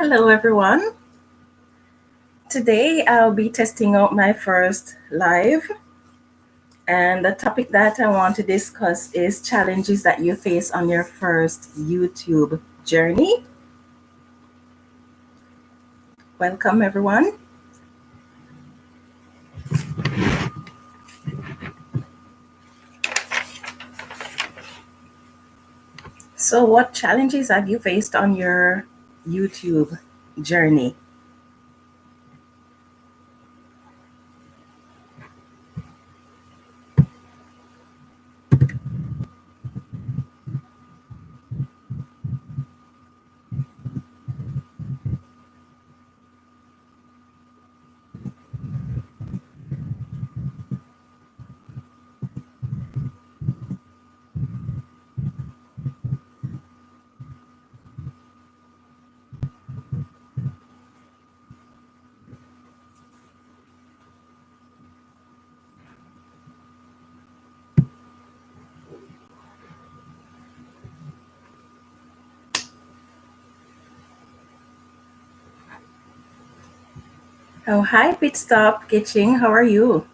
Hello, everyone. Today I'll be testing out my first live, and the topic that I want to discuss is challenges that you face on your first YouTube journey. Welcome, everyone. So, what challenges have you faced on your YouTube journey? Oh, hi, Pit Stop Kitchen. How are you?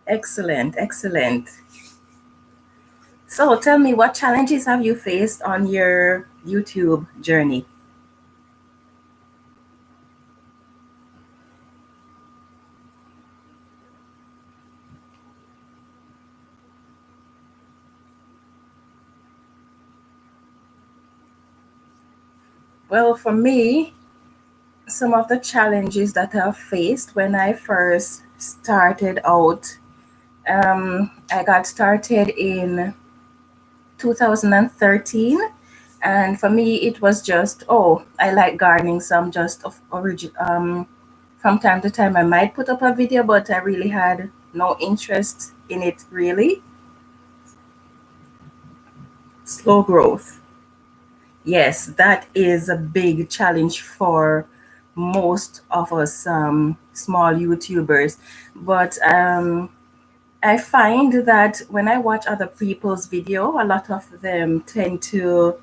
Excellent, excellent. So, tell me, what challenges have you faced on your YouTube journey? Well, for me, some of the challenges that I've faced when I first started out. I got started in 2013, and for me, it was just, oh, I like gardening, so I'm just of origin. From time to time, I might put up a video, but I really had no interest in it, really. Slow growth. Yes, that is a big challenge for most of us small YouTubers. But I find that when I watch other people's video, a lot of them tend to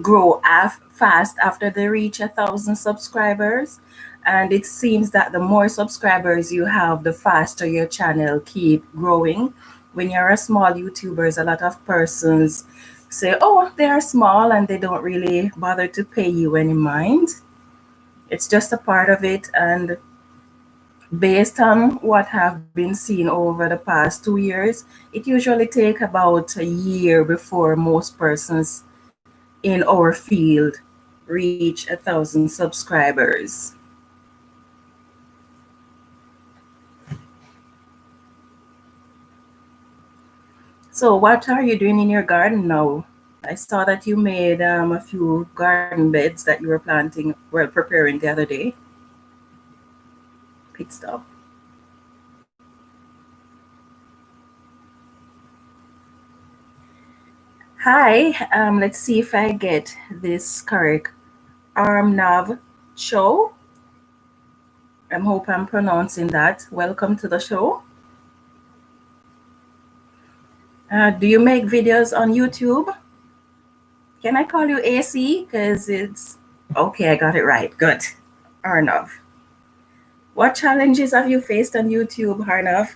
grow fast after they reach 1,000 subscribers. And it seems that the more subscribers you have, the faster your channel keep growing. When you're a small YouTubers, a lot of persons say, oh, they are small and they don't really bother to pay you any mind. It's just a part of it. And based on what have been seen over the past 2 years, it usually take about a year before most persons in our field reach 1,000 subscribers. So what are you doing in your garden now? I saw that you made a few garden beds that you were planting, well, preparing the other day. Pit stop. Hi, let's see if I get this correct. Armnav Show. I hope I'm pronouncing that. Welcome to the show. Do you make videos on YouTube? Can I call you AC? Because it's okay, I got it right. Good. Arnav. What challenges have you faced on YouTube, Arnav?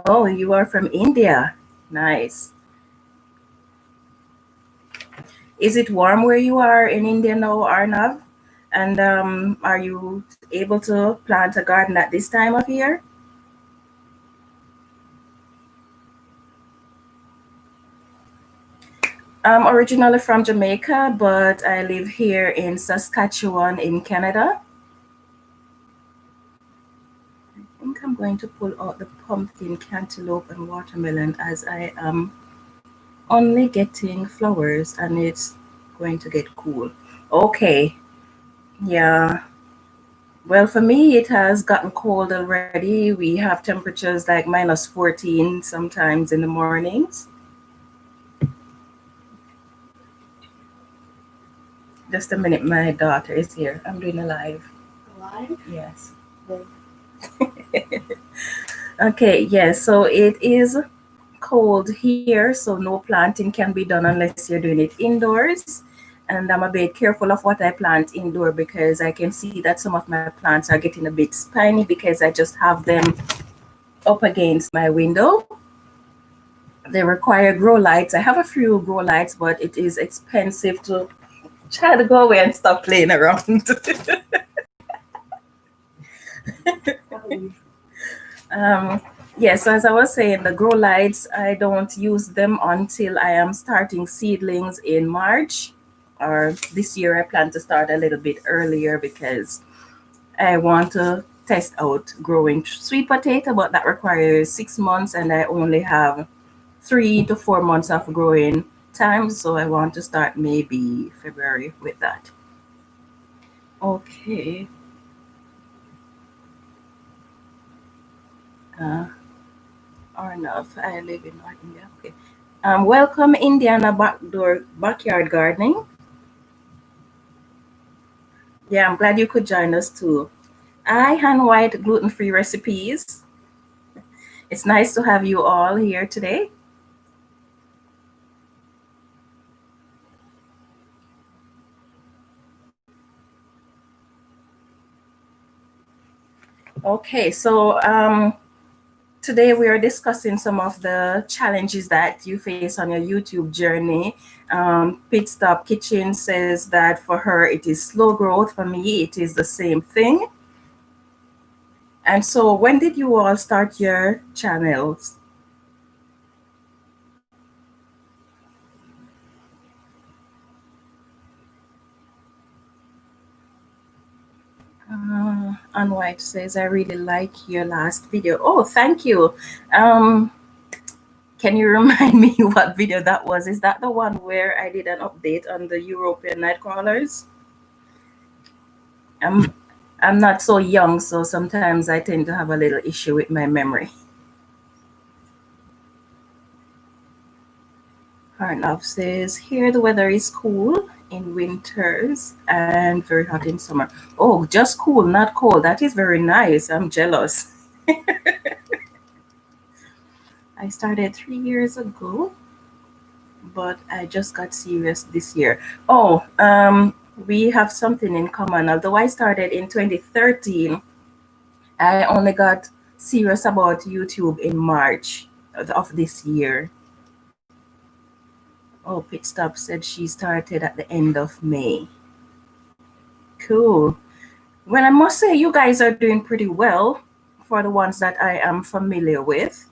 Oh, you are from India. Nice. Is it warm where you are in India now, Arnav? And are you able to plant a garden at this time of year? I'm originally from Jamaica, but I live here in Saskatchewan in Canada. I think I'm going to pull out the pumpkin, cantaloupe, and watermelon as I am only getting flowers and it's going to get cool. Okay, yeah, Well, for me, it has gotten cold already. We have temperatures like minus 14 sometimes in the mornings. Just a minute, my daughter is here. I'm doing a live. Live? Yes. Okay, yes, so it is cold here, so no planting can be done unless you're doing it indoors. And I'm a bit careful of what I plant indoor because I can see that some of my plants are getting a bit spiny because I just have them up against my window. They require grow lights. I have a few grow lights, but it is expensive to try to go away and stop playing around. um, yes, so as I was saying, the grow lights, I don't use them until I am starting seedlings in March. Or this year, I plan to start a little bit earlier because I want to test out growing sweet potato, but that requires 6 months, and I only have 3 to 4 months of growing time. So I want to start maybe February with that. Okay. Uh, Arnav, I live in North India. Okay. Welcome, Indiana Backdoor Backyard Gardening. Yeah, I'm glad you could join us too. I hand white gluten-free recipes. It's nice to have you all here today. Okay, so today we are discussing some of the challenges that you face on your YouTube journey. Pit Stop Kitchen says that for her it is slow growth. For me, it is the same thing. And so, when did you all start your channels? Ann White says, I really like your last video. Oh, thank you. Um, can you remind me what video that was? Is that the one where I did an update on the European night crawlers? I'm, I'm not so young, so sometimes I tend to have a little issue with my memory. Harnov says, here the weather is cool in winters and very hot in summer. Oh, just cool, not cold. That is very nice. I'm jealous. I started 3 years ago, but I just got serious this year. Oh, we have something in common. Although I started in 2013, I only got serious about YouTube in March of this year. Oh, Pit Stop said she started at the end of May. Cool. Well, I must say you guys are doing pretty well for the ones that I am familiar with.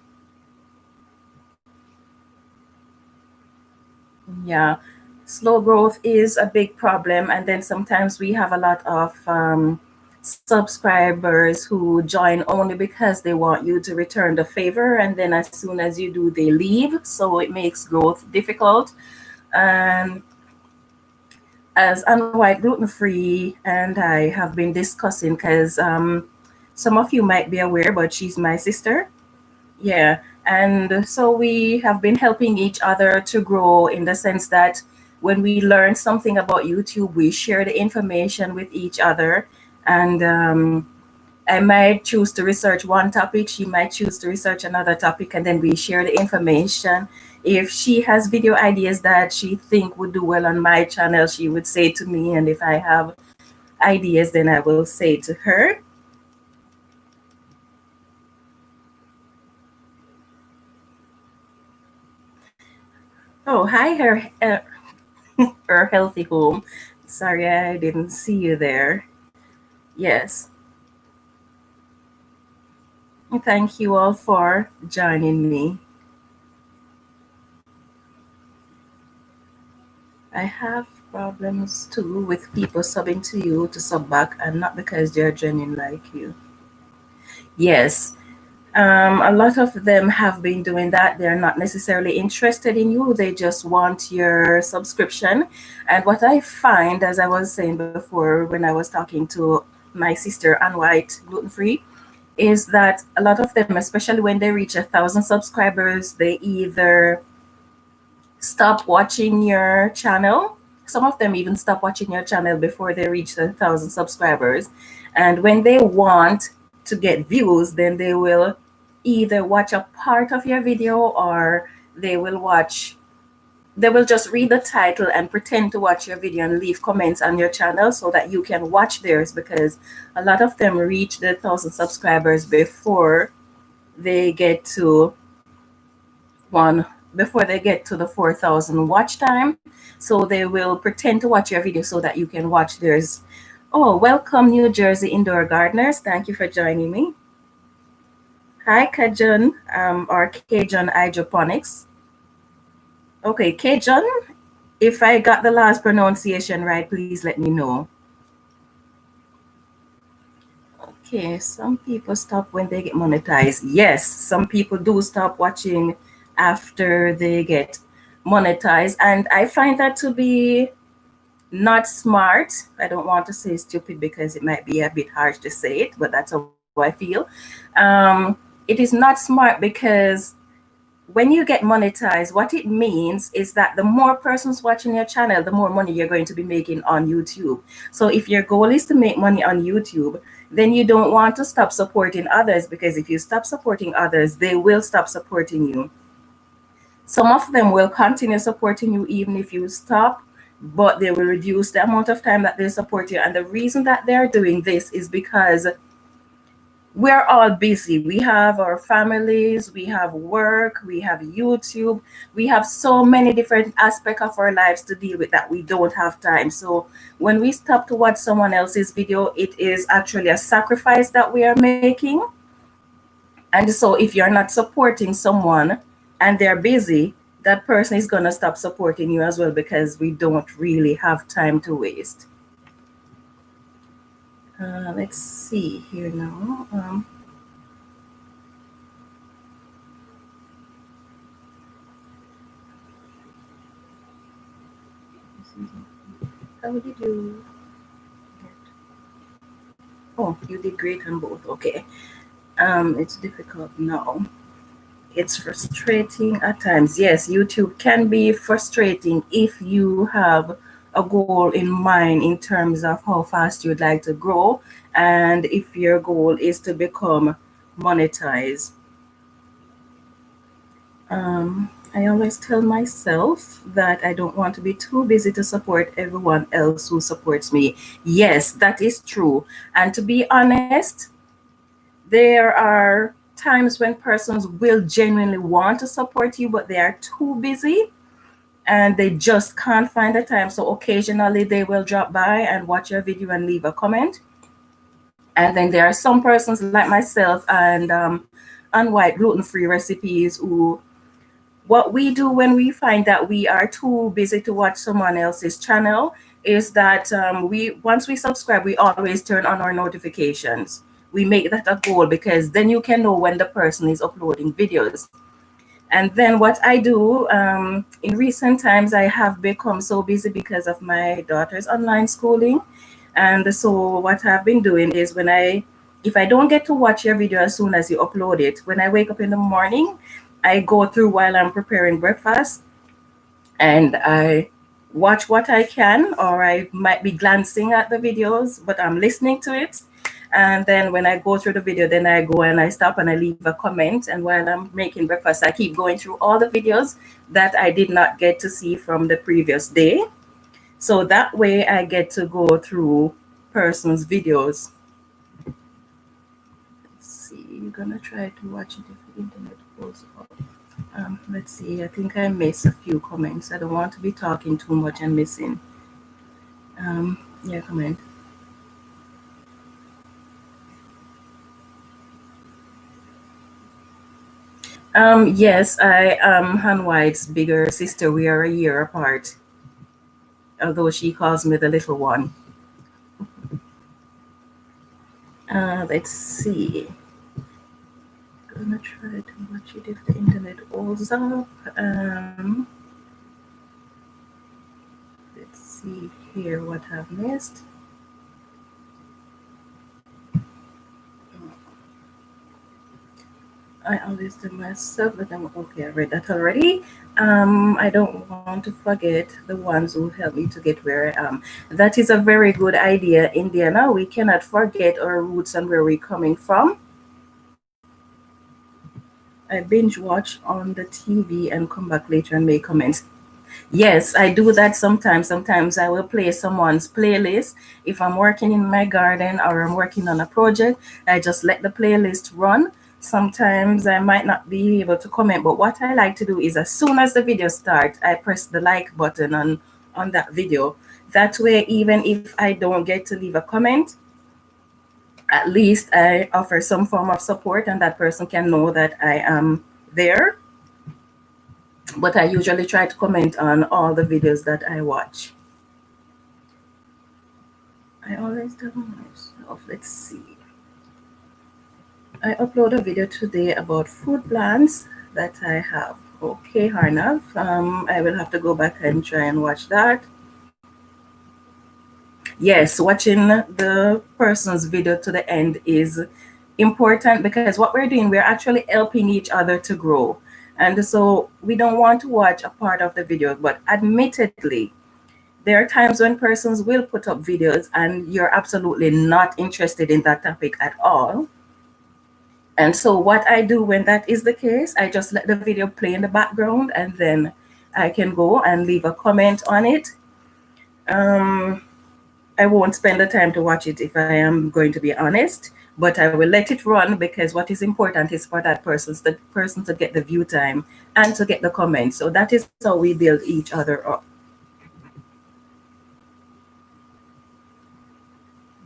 Yeah, slow growth is a big problem, and then sometimes we have a lot of subscribers who join only because they want you to return the favor, and then as soon as you do, they leave. So it makes growth difficult. And as unwhite gluten free, and I have been discussing because some of you might be aware, but she's my sister. Yeah. And so we have been helping each other to grow in the sense that when we learn something about YouTube, we share the information with each other. And I might choose to research one topic, she might choose to research another topic, and then we share the information. If she has video ideas that she think would do well on my channel, she would say to me, and if I have ideas, then I will say to her. Oh, hi, her healthy home. Sorry, I didn't see you there. Yes. Thank you all for joining me. I have problems too with people subbing to you to sub back, and not because they're genuine like you. Yes. A lot of them have been doing that. They're not necessarily interested in you, they just want your subscription. And what I find, as I was saying before when I was talking to my sister and White gluten free, is that a lot of them, especially when they reach 1,000 subscribers, they either stop watching your channel. Some of them even stop watching your channel before they reach 1,000 subscribers. And when they want to get views, then they will either watch a part of your video, or they will watch they will just read the title and pretend to watch your video and leave comments on your channel so that you can watch theirs, because a lot of them reach the 1,000 subscribers they get to one before they get to the 4,000 watch time. So they will pretend to watch your video so that you can watch theirs. Oh, welcome, New Jersey Indoor Gardeners. Thank you for joining me. Hi, Kajun, or Kajun Hydroponics. Okay, Kajun, if I got the last pronunciation right, please let me know. Okay, some people stop when they get monetized. Yes, some people do stop watching after they get monetized. And I find that to be not smart. I don't want to say stupid because it might be a bit harsh to say it, but that's how I feel. It is not smart because when you get monetized, what it means is that the more persons watching your channel, the more money you're going to be making on YouTube. So if your goal is to make money on YouTube, then you don't want to stop supporting others, because if you stop supporting others, they will stop supporting you. Some of them will continue supporting you even if you stop, but they will reduce the amount of time that they support you. And the reason that they're doing this is because we're all busy. We have our families, we have work, we have YouTube, we have so many different aspects of our lives to deal with that we don't have time. So when we stop to watch someone else's video, it is actually a sacrifice that we are making. And so if you're not supporting someone and they're busy, that person is going to stop supporting you as well, because we don't really have time to waste. Let's see here now. How did you get? Oh, you did great on both. Okay. It's difficult now. It's frustrating at times. Yes, YouTube can be frustrating if you have a goal in mind in terms of how fast you'd like to grow, and if your goal is to become monetized. I always tell myself that I don't want to be too busy to support everyone else who supports me. Yes, that is true. And to be honest, there are times when persons will genuinely want to support you, but they are too busy and they just can't find the time. So occasionally they will drop by and watch your video and leave a comment. And then there are some persons like myself and White gluten-free recipes who, what we do when we find that we are too busy to watch someone else's channel is that we once we subscribe, we always turn on our notifications. We make that a goal, because then you can know when the person is uploading videos. And then what I do, in recent times, I have become so busy because of my daughter's online schooling. And so what I've been doing is, if I don't get to watch your video as soon as you upload it, when I wake up in the morning, I go through while I'm preparing breakfast and I watch what I can, or I might be glancing at the videos, but I'm listening to it. And then when I go through the video, then I go and I stop and I leave a comment. And while I'm making breakfast, I keep going through all the videos that I did not get to see from the previous day. So that way I get to go through person's videos. Let's see, you're gonna try to watch it if the internet goes off. Let's see, I think I missed a few comments. I don't want to be talking too much and missing. Yeah, comment. Yes, I am Han White's bigger sister. We are a year apart, although she calls me the little one. Let's see. Gonna try to watch it if the internet holds up. Let's see here what I've missed. I always tell myself that I'm okay. I read that already. I don't want to forget the ones who helped me to get where I am. That is a very good idea, Indiana. We cannot forget our roots and where we're coming from. I binge watch on the TV and come back later and make comments. Yes, I do that sometimes. Sometimes I will play someone's playlist. If I'm working in my garden or I'm working on a project, I just let the playlist run. Sometimes I might not be able to comment, but what I like to do is as soon as the video starts, I press the like button on that video. That way, even if I don't get to leave a comment, at least I offer some form of support and that person can know that I am there. But I usually try to comment on all the videos that I watch. I always tell myself, let's see. I upload a video today about food plans that I have. Okay, Harnav. I will have to go back and try and watch that. Yes, watching the person's video to the end is important because what we're doing, we're actually helping each other to grow. And so we don't want to watch a part of the video, but admittedly, there are times when persons will put up videos and you're absolutely not interested in that topic at all. And so what I do when that is the case, I just let the video play in the background and then I can go and leave a comment on it. Um, I won't spend the time to watch it if I am going to be honest, but I will let it run because what is important is for that person to get the view time and to get the comments. So that is how we build each other up.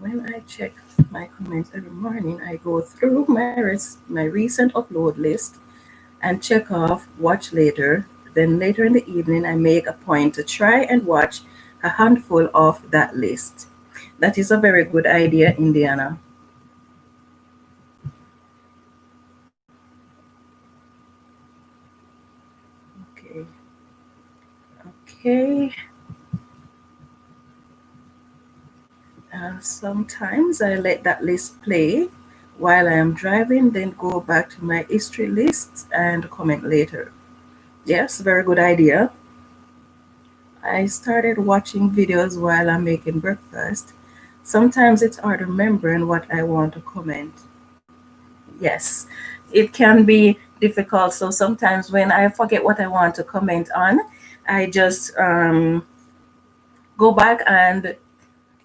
When I check my comments every morning, I go through my recent upload list and check off watch later. Then later in the evening, I make a point to try and watch a handful of that list. That is a very good idea, Indiana. Okay. Okay. Sometimes I let that list play while I am driving, then go back to my history list and comment later. Yes, very good idea. I started watching videos while I'm making breakfast. Sometimes it's hard remembering what I want to comment. Yes, it can be difficult. So sometimes when I forget what I want to comment on, I just go back and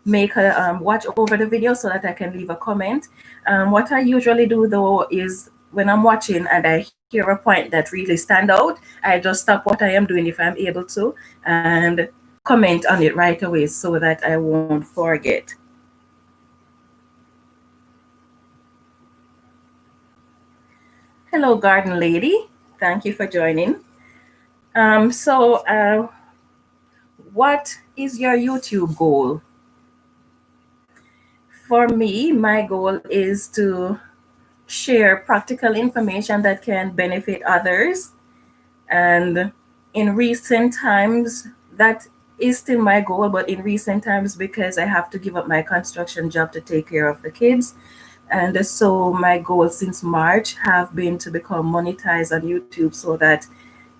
make a watch over the video so that I can leave a comment. What I usually do though is when I'm watching and I hear a point that really stand out, I just stop what I am doing if I'm able to and comment on it right away so that I won't forget. Hello, garden lady. Thank you for joining. What is your YouTube goal? For me, my goal is to share practical information that can benefit others. And in recent times, that is still my goal, but in recent times, because I have to give up my construction job to take care of the kids. And so my goal since March have been to become monetized on YouTube so that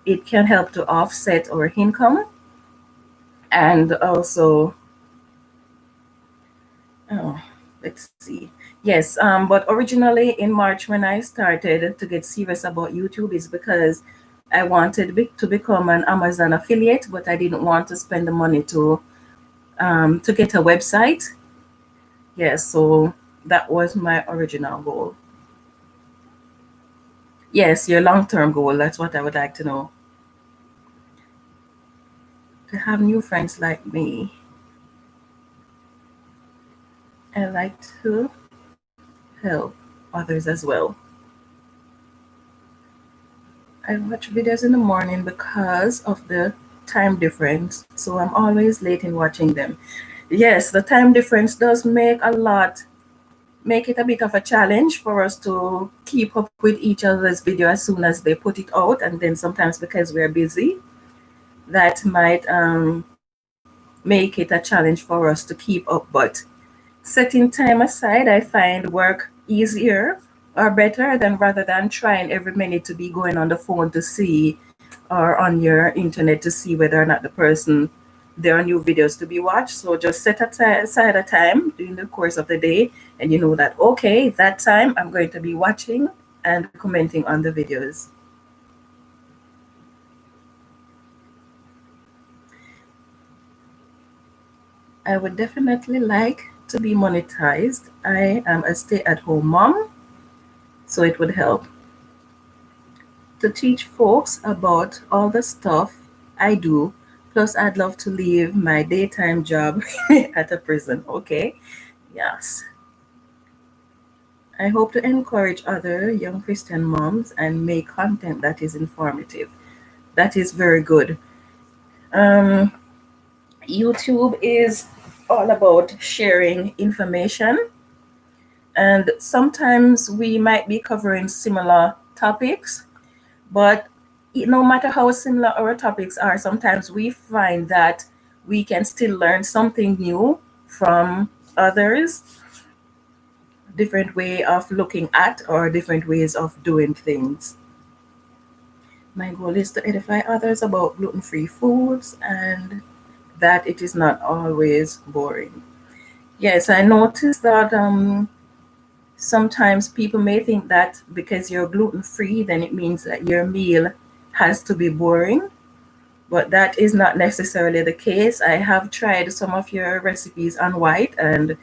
it can help to offset our income. And also, oh, let's see. Yes, but originally in March when I started to get serious about YouTube is because I wanted to become an Amazon affiliate, but I didn't want to spend the money to get a website. Yes, so that was my original goal. Yes, your long-term goal. That's what I would like to know. To have new friends like me. I like to help others as well. I watch videos in the morning because of the time difference, so I'm always late in watching them. Yes, the time difference does make it a bit of a challenge for us to keep up with each other's video as soon as they put it out, and then sometimes because we're busy, that might make it a challenge for us to keep up. But setting time aside, I find work easier are better than rather than trying every minute to be going on the phone to see or on your internet to see whether or not the person there are new videos to be watched. So just set aside a time during the course of the day, and you know that okay, that time I'm going to be watching and commenting on the videos. I would definitely like to be monetized. I am a stay-at-home mom, so it would help to teach folks about all the stuff I do. Plus, I'd love to leave my daytime job at a prison. Okay, yes. I hope to encourage other young Christian moms and make content that is informative. That is very good. Um, YouTube is all about sharing information, and sometimes we might be covering similar topics, but no matter how similar our topics are, sometimes we find that we can still learn something new from others, different way of looking at or different ways of doing things. My goal is to edify others about gluten-free foods and that it is not always boring. Yes, I noticed that sometimes people may think that because you're gluten-free, then it means that your meal has to be boring, but that is not necessarily the case. I have tried some of your recipes on white and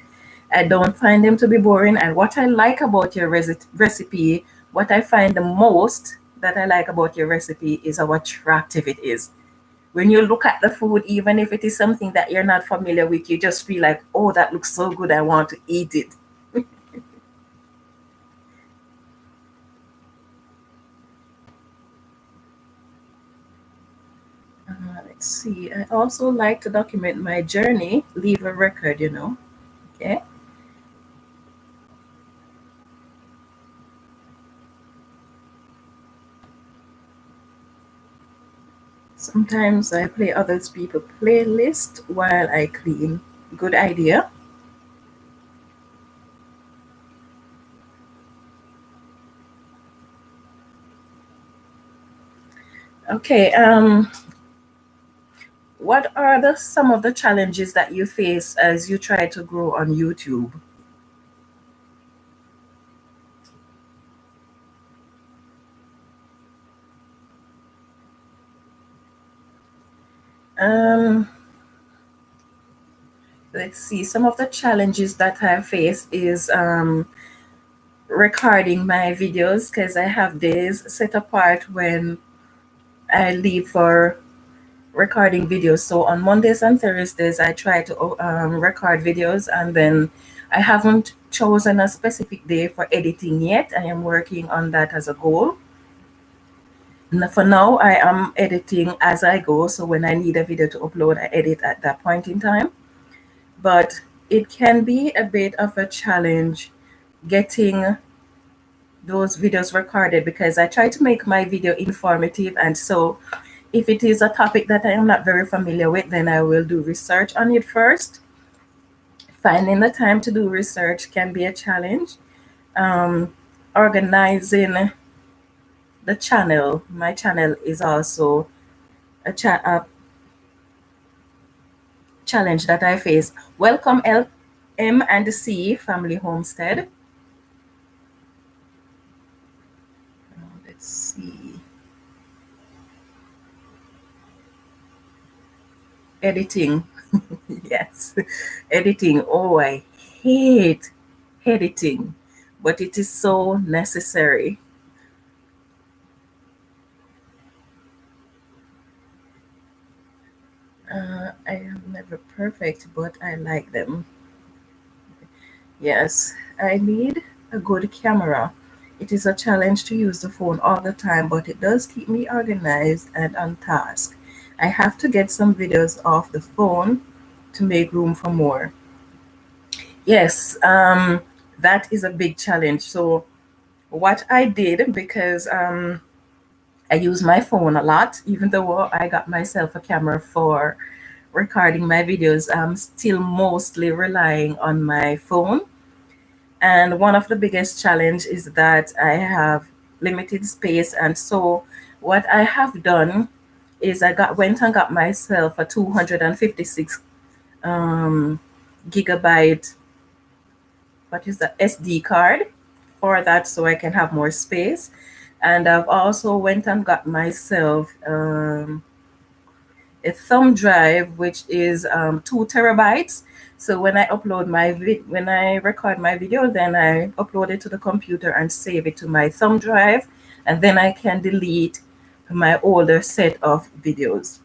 I don't find them to be boring. And what I like about your recipe, what I find the most that I like about your recipe is how attractive it is. When you look at the food, even if it is something that you're not familiar with, you just feel like, oh, that looks so good, I want to eat it. Let's see. I also like to document my journey, leave a record. Okay. Sometimes I play others people playlist while I clean. Good idea. Okay. What are some of the challenges that you face as you try to grow on YouTube? Um, let's see. Some of the challenges that I face is recording my videos because I have days set apart when I leave for recording videos. So on Mondays and Thursdays, I try to record videos, and then I haven't chosen a specific day for editing yet. I am working on that as a goal. For now, I am editing as I go. So when I need a video to upload, I edit at that point in time. But it can be a bit of a challenge getting those videos recorded because I try to make my video informative. And so if it is a topic that I am not very familiar with, then I will do research on it first. Finding the time to do research can be a challenge. Organizing the channel. My channel is also a challenge that I face. Welcome M and C Family Homestead. Let's see. Editing. Yes. Editing. Oh, I hate editing, but it is so necessary. I am never perfect, but I like them. Yes, I need a good camera. It is a challenge to use the phone all the time, but it does keep me organized and on task. I have to get some videos off the phone to make room for more. Yes, that is a big challenge. So, what I did, because I use my phone a lot, even though I got myself a camera for recording my videos, I'm still mostly relying on my phone. And one of the biggest challenge is that I have limited space. And so what I have done is I went and got myself a 256 um, gigabyte, what is the SD card for that, so I can have more space. And I've also went and got myself a thumb drive, which is 2 terabytes. So when I upload when I record my video, then I upload it to the computer and save it to my thumb drive, and then I can delete my older set of videos.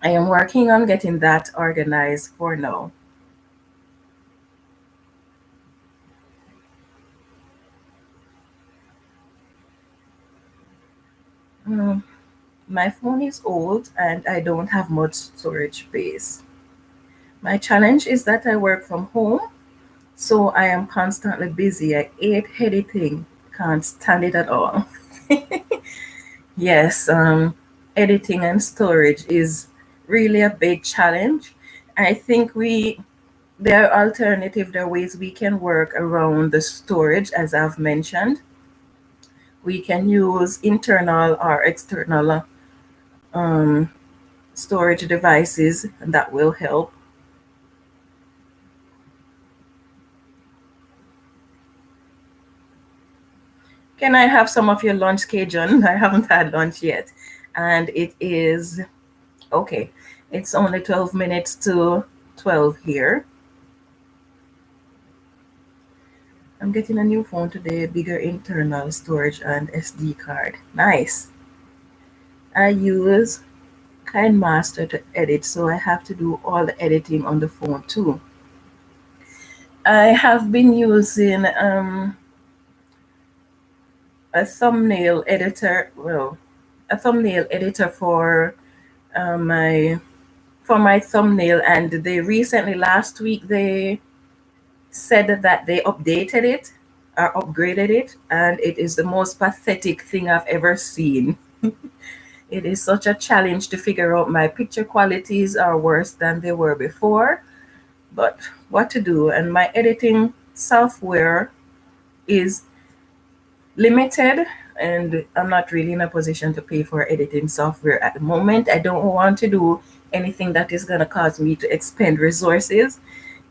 I am working on getting that organized for now. Mm, my phone is old and I don't have much storage space. My challenge is that I work from home, so I am constantly busy. I hate editing, can't stand it at all. Yes, editing and storage is really a big challenge. I think there are there are ways we can work around the storage, as I've mentioned. We can use internal or external um, storage devices, and that will help. Can I have some of your lunch, Cajun? I haven't had lunch yet. And it is okay. It's only 12 minutes to 12 here. I'm getting a new phone today, bigger internal storage and SD card. Nice. I use KineMaster to edit, so I have to do all the editing on the phone too. I have been using a thumbnail editor, well, a thumbnail editor uh, my for my thumbnail, and they recently last week they said that they updated it or upgraded it, and it is the most pathetic thing I've ever seen. It is such a challenge to figure out my picture qualities are worse than they were before, but what to do? And my editing software is limited, and I'm not really in a position to pay for editing software at the moment. I don't want to do anything that is going to cause me to expend resources.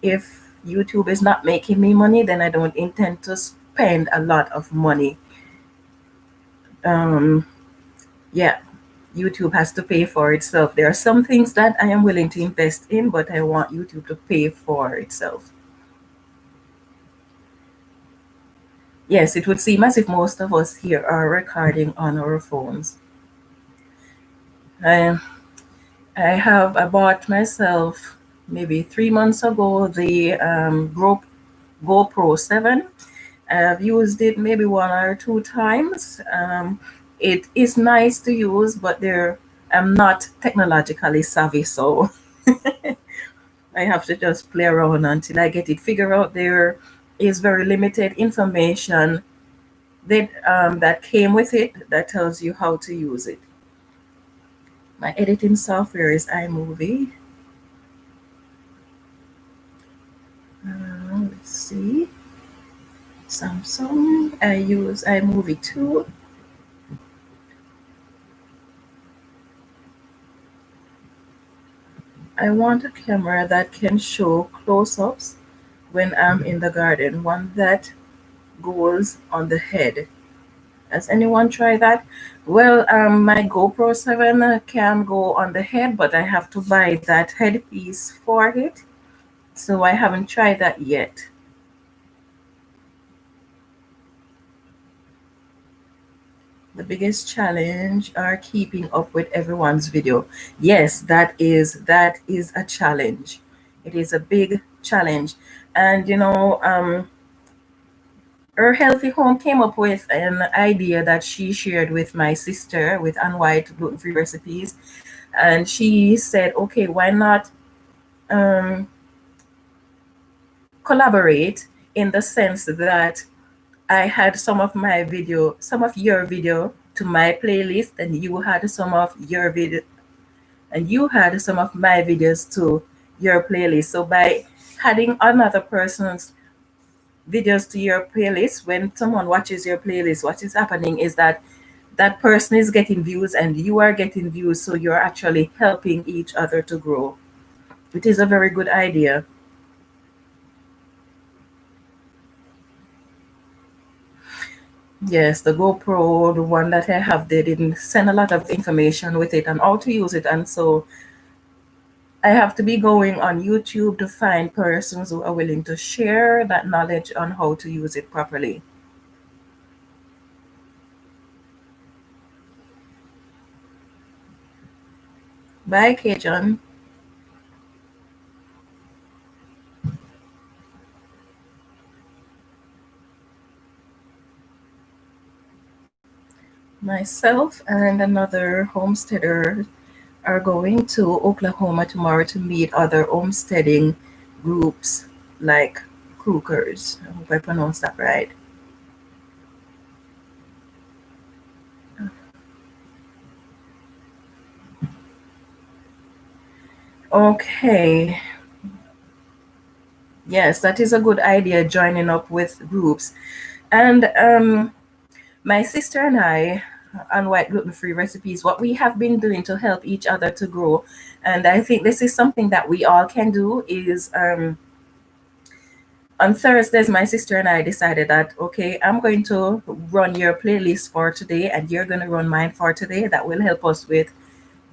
If YouTube is not making me money, then I don't intend to spend a lot of money. Um, yeah, YouTube has to pay for itself. There are some things that I am willing to invest in, but I want YouTube to pay for itself. Yes, it would seem as if most of us here are recording on our phones. I, I bought myself maybe 3 months ago the GoPro 7. I've used it maybe 1 or 2 times. It is nice to use, but I'm not technologically savvy, so I have to just play around until I get it figured out. There is very limited information that came with it that tells you how to use it. My editing software is iMovie. Let's see. Samsung. I use iMovie too. I want a camera that can show close-ups when I'm in the garden, one that goes on the head. Has anyone tried that? Well, my GoPro 7 can go on the head, but I have to buy that headpiece for it. So I haven't tried that yet. The biggest challenge are keeping up with everyone's video. Yes, that is a challenge. It is a big challenge. And her healthy home came up with an idea that she shared with my sister with unwhite gluten-free recipes, and she said, okay, why not um, collaborate, in the sense that I had some of your video to my playlist, and you had some of your video, and you had some of my videos to your playlist. So by adding another person's videos to your playlist, when someone watches your playlist, what is happening is that that person is getting views and you are getting views, so you're actually helping each other to grow. It is a very good idea. Yes, the GoPro, the one that I have, they didn't send a lot of information with it and how to use it. And so I have to be going on YouTube to find persons who are willing to share that knowledge on how to use it properly. Bye, Cajun. Myself and another homesteader are going to Oklahoma tomorrow to meet other homesteading groups like Crookers. I hope I pronounced that right. Okay. Yes, that is a good idea, joining up with groups. And my sister and I, on White Gluten Free Recipes, what we have been doing to help each other to grow, and I think this is something that we all can do, is on Thursdays, my sister and I decided that, okay, I'm going to run your playlist for today, and you're going to run mine for today. That will help us with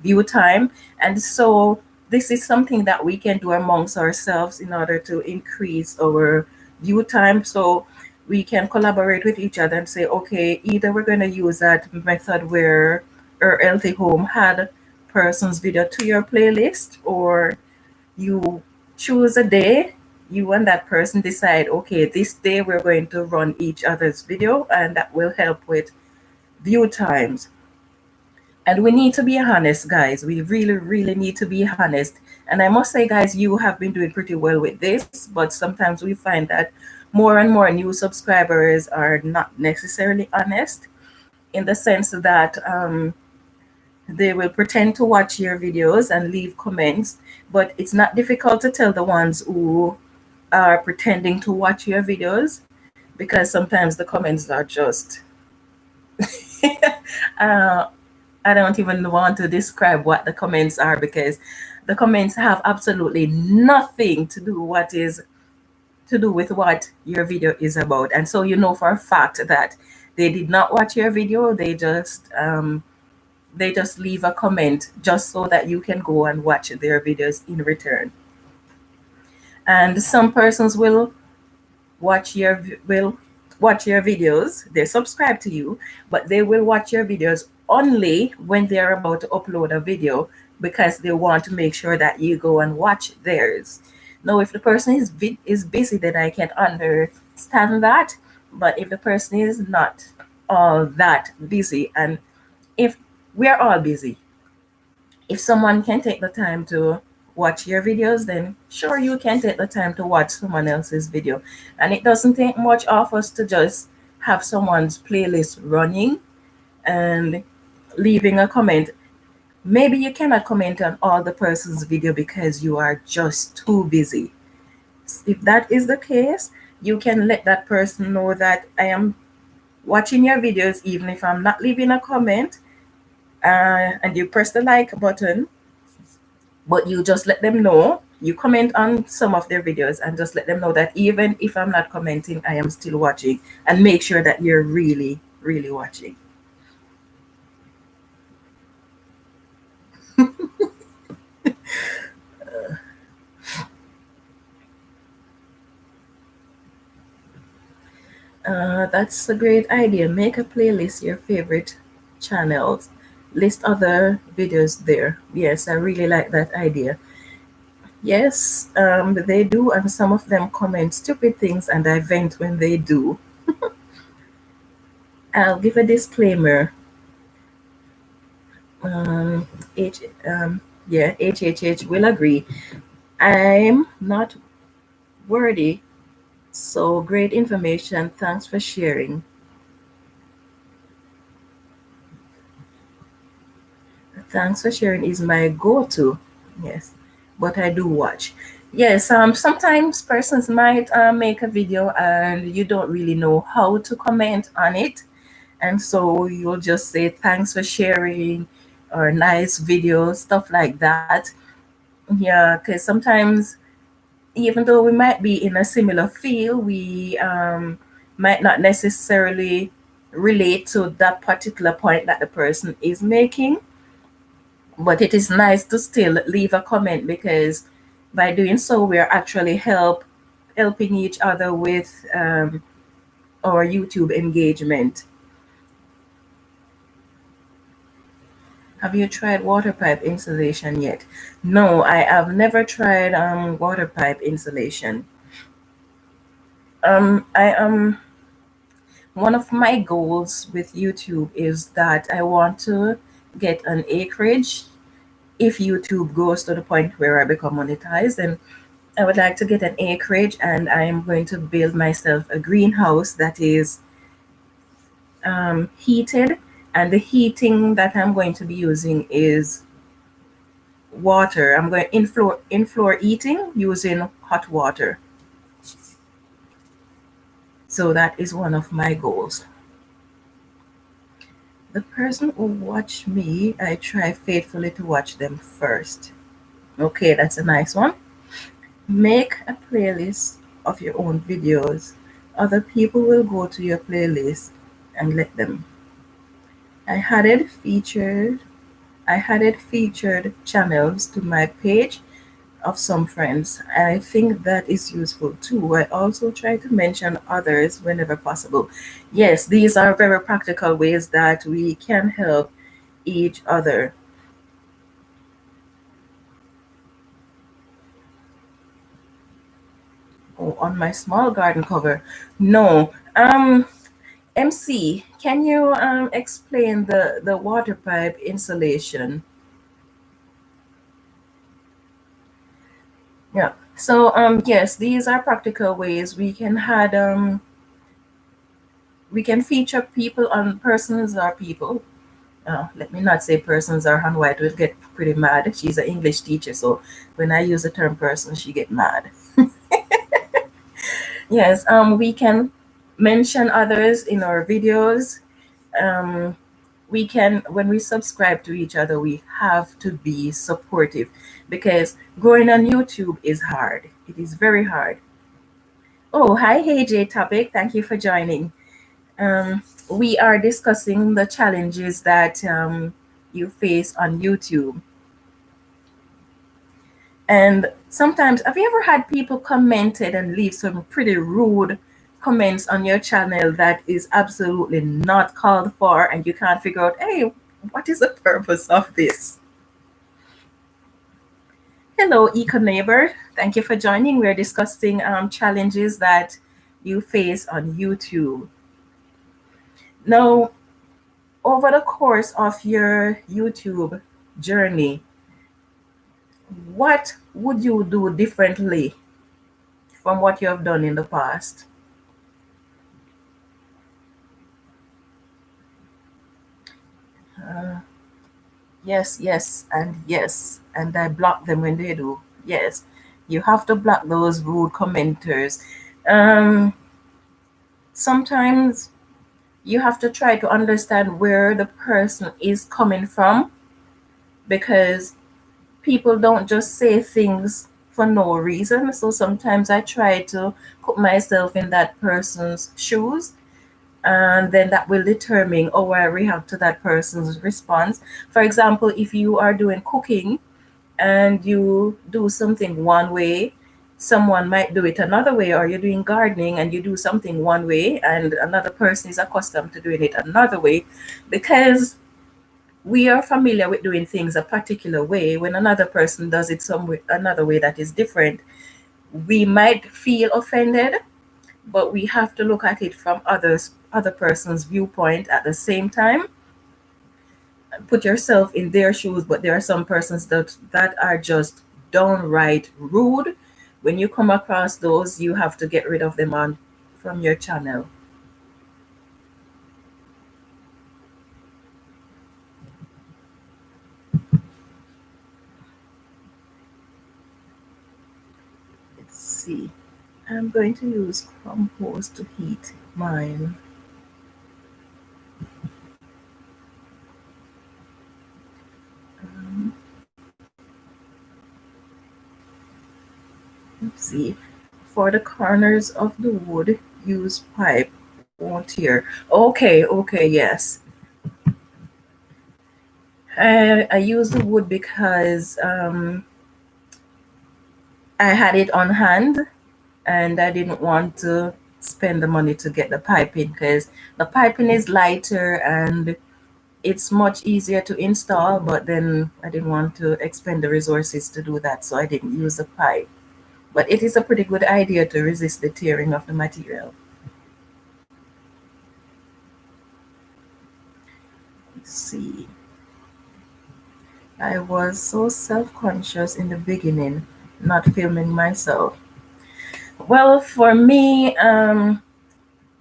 view time. And so this is something that we can do amongst ourselves in order to increase our view time. So we can collaborate with each other and say, okay, either we're going to use that method where our healthy home had person's video to your playlist, or you choose a day, you and that person decide, okay, this day we're going to run each other's video, and that will help with view times. And we need to be honest, guys. We really, really need to be honest. And I must say, guys, you have been doing pretty well with this, but sometimes we find that more and more new subscribers are not necessarily honest, in the sense that they will pretend to watch your videos and leave comments, but it's not difficult to tell the ones who are pretending to watch your videos, because sometimes the comments are just uh, I don't even want to describe what the comments are, because the comments have absolutely nothing to do what is to do with what your video is about. And so you know for a fact that they did not watch your video. They just leave a comment just so that you can go and watch their videos in return. And some persons will watch your videos. They subscribe to you, but they will watch your videos only when they're about to upload a video, because they want to make sure that you go and watch theirs. Now, if the person is busy, then I can understand that. But if the person is not all that busy, and if we're all busy, if someone can take the time to watch your videos, then sure, you can take the time to watch someone else's video. And it doesn't take much of us to just have someone's playlist running and leaving a comment. Maybe you cannot comment on all the person's video because you are just too busy. If that is the case, you can let that person know that I am watching your videos, even if I'm not leaving a comment, and you press the like button, but you just let them know, you comment on some of their videos and just let them know that even if I'm not commenting, I am still watching, and make sure that you're really, really watching. That's a great idea. Make a playlist, your favorite channels, list other videos there. Yes, I really like that idea. Yes, they do, and some of them comment stupid things, and I vent when they do. I'll give a disclaimer. Um, H, yeah, HHH will agree. I'm not worthy. So great information. Thanks for sharing. Thanks for sharing is my go-to. Yes, but I do watch. Yes, sometimes persons might make a video and you don't really know how to comment on it. And so you'll just say, thanks for sharing, or nice video, stuff like that. Yeah, because sometimes, even though we might be in a similar field, we might not necessarily relate to that particular point that the person is making. But it is nice to still leave a comment, because by doing so, we are actually helping each other with our YouTube engagement. Have you tried water pipe installation yet? No, I have never tried water pipe installation. I One of my goals with YouTube is that I want to get an acreage. If YouTube goes to the point where I become monetized, then I would like to get an acreage, and I am going to build myself a greenhouse that is heated. And the heating that I'm going to be using is water. I'm going in floor eating using hot water. So that is one of my goals. The person who watch me, I try faithfully to watch them first. Okay, that's a nice one. Make a playlist of your own videos. Other people will go to your playlist and let them. I added featured I added featured channels to my page of some friends. I think that is useful too. I also try to mention others whenever possible. Yes, these are very practical ways that we can help each other. Oh, on my small garden cover. No. MC, can you explain the water pipe insulation? Yeah. So yes, these are practical ways we can feature people on persons or people. Let me not say persons, or Han White will get pretty mad. She's an English teacher, so when I use the term person, she get mad. Yes, we can mention others in our videos. Um, we can, when we subscribe to each other, we have to be supportive, because growing on YouTube is hard. It is very hard. Oh, hi, hey J Topic. Thank you for joining. We are discussing the challenges that you face on YouTube. And sometimes, have you ever had people commented and leave some pretty rude comments on your channel that is absolutely not called for, and you can't figure out, hey, what is the purpose of this? Hello, Eco Neighbor. Thank you for joining. We're discussing challenges that you face on YouTube. Now, over the course of your YouTube journey, what would you do differently from what you have done in the past? Yes, yes, and yes. And I block them when they do. Yes. You have to block those rude commenters. Um, Sometimes you have to try to understand where the person is coming from, because people don't just say things for no reason. So sometimes I try to put myself in that person's shoes, and then that will determine how I react to that person's response. For example, if you are doing cooking and you do something one way, someone might do it another way. Or you're doing gardening and you do something one way, and another person is accustomed to doing it another way. Because we are familiar with doing things a particular way, when another person does it another way that is different, we might feel offended. But we have to look at it from other person's viewpoint at the same time. Put yourself in their shoes. But there are some persons that are just downright rude. When you come across those, you have to get rid of them on from your channel. I'm going to use compost to heat mine. Um, let's see. For the corners of the wood, use pipe. Won't tear. Okay, okay, yes. I use the wood because I had it on hand and I didn't want to spend the money to get the piping because the piping is lighter and it's much easier to install, but then I didn't want to expend the resources to do that, so I didn't use the pipe. But it is a pretty good idea to resist the tearing of the material. Let's see. I was so self-conscious in the beginning, not filming myself. Well, for me, I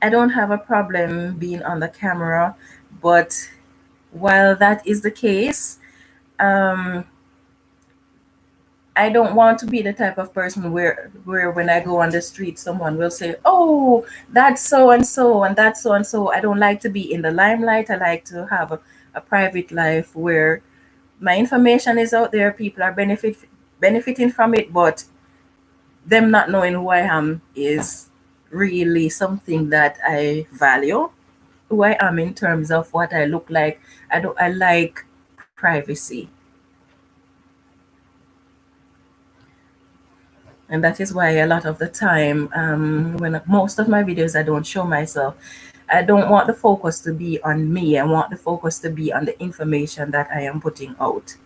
don't have a problem being on the camera, but while that is the case, um, I don't want to be the type of person where when I go on the street, someone will say, "Oh, that's so and so, and that's so and so." I don't like to be in the limelight. I like to have a private life where my information is out there. People are benefiting from it, but them not knowing who I am is really something that I value. Who I am in terms of what I look like. I like privacy. And that is why a lot of the time, when most of my videos, I don't show myself. I don't want the focus to be on me. I want the focus to be on the information that I am putting out.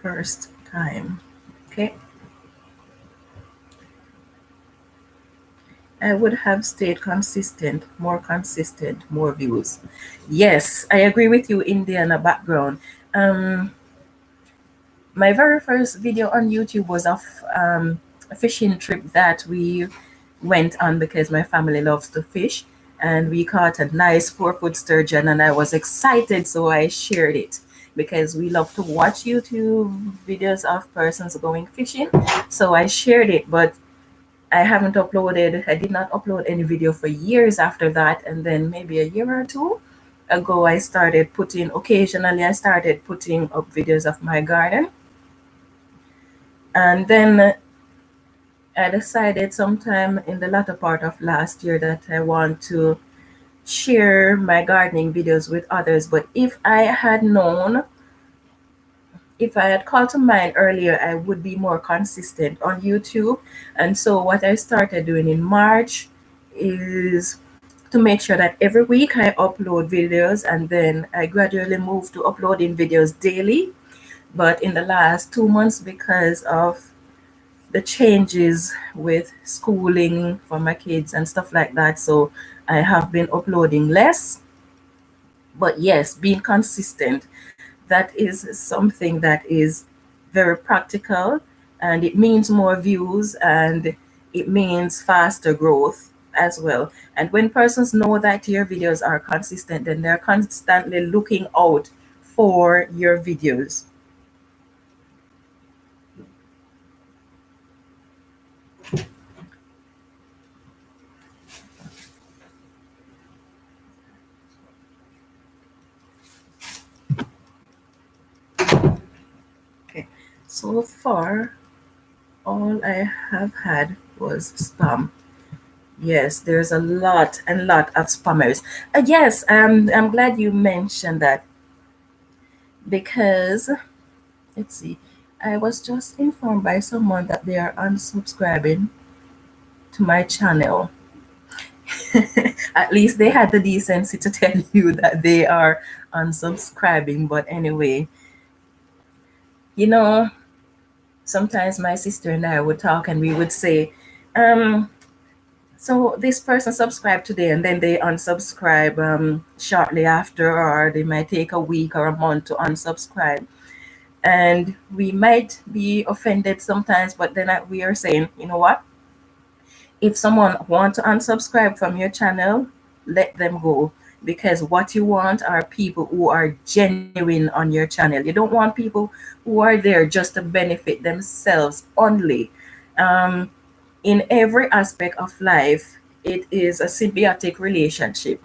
First time. Okay. I would have stayed consistent, more views. Yes, I agree with you, Indiana background. Um, my very first video on YouTube was of a fishing trip that we went on because my family loves to fish, and we caught a nice 4 foot sturgeon, and I was excited, so I shared it because we love to watch YouTube videos of persons going fishing. So I shared it, but I did not upload any video for years after that, and then maybe a year or two ago occasionally I started putting up videos of my garden. And then I decided sometime in the latter part of last year that I want to share my gardening videos with others. But if I had called to mind earlier, I would be more consistent on YouTube. And so what I started doing in March is to make sure that every week I upload videos, and then I gradually moved to uploading videos daily. But in the last 2 months, because of the changes with schooling for my kids and stuff like that. So I have been uploading less, but yes, being consistent. That is something that is very practical, and it means more views and it means faster growth as well. And when persons know that your videos are consistent, then they're constantly looking out for your videos. Okay, so far all I have had was spam. Yes, there's a lot and lot of spammers. Yes, I'm glad you mentioned that because let's see, I was just informed by someone that they are unsubscribing to my channel. At least they had the decency to tell you that they are unsubscribing. But anyway, you know, sometimes my sister and I would talk and we would say, um, so this person subscribed today and then they unsubscribe shortly after, or they might take a week or a month to unsubscribe. And we might be offended sometimes, but then we are saying, you know what? If someone want to unsubscribe from your channel, let them go. because what you want are people who are genuine on your channel. You don't want people who are there just to benefit themselves only. Um, in every aspect of life, it is a symbiotic relationship.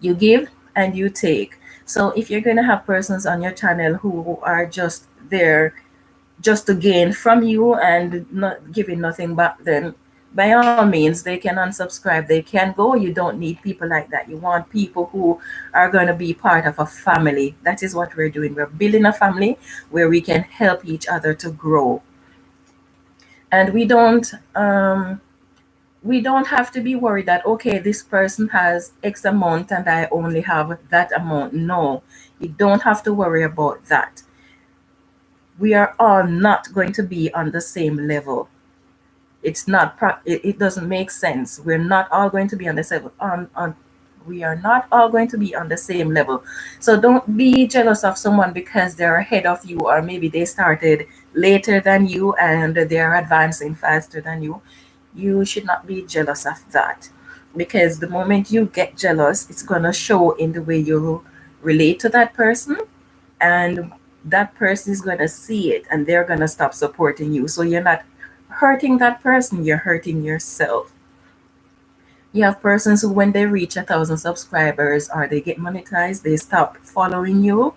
You give and you take. So if you're going to have persons on your channel who are just there just to gain from you and not giving nothing back, then by all means they can unsubscribe, they can go. You don't need people like that. You want people who are going to be part of a family. That is what we're doing. We're building a family where we can help each other to grow. And we don't have to be worried that, okay, this person has X amount and I only have that amount. No, you don't have to worry about that. We are all not going to be on the same level. It doesn't make sense. We're not all going to be on the same on we are not all going to be on the same level. So don't be jealous of someone because they're ahead of you, or maybe they started later than you and they're advancing faster than you. You should not be jealous of that, because the moment you get jealous, it's going to show in the way you relate to that person, and that person is going to see it and they're going to stop supporting you. So you're not hurting that person, you're hurting yourself. You have persons who, when they reach 1,000 subscribers or they get monetized, they stop following you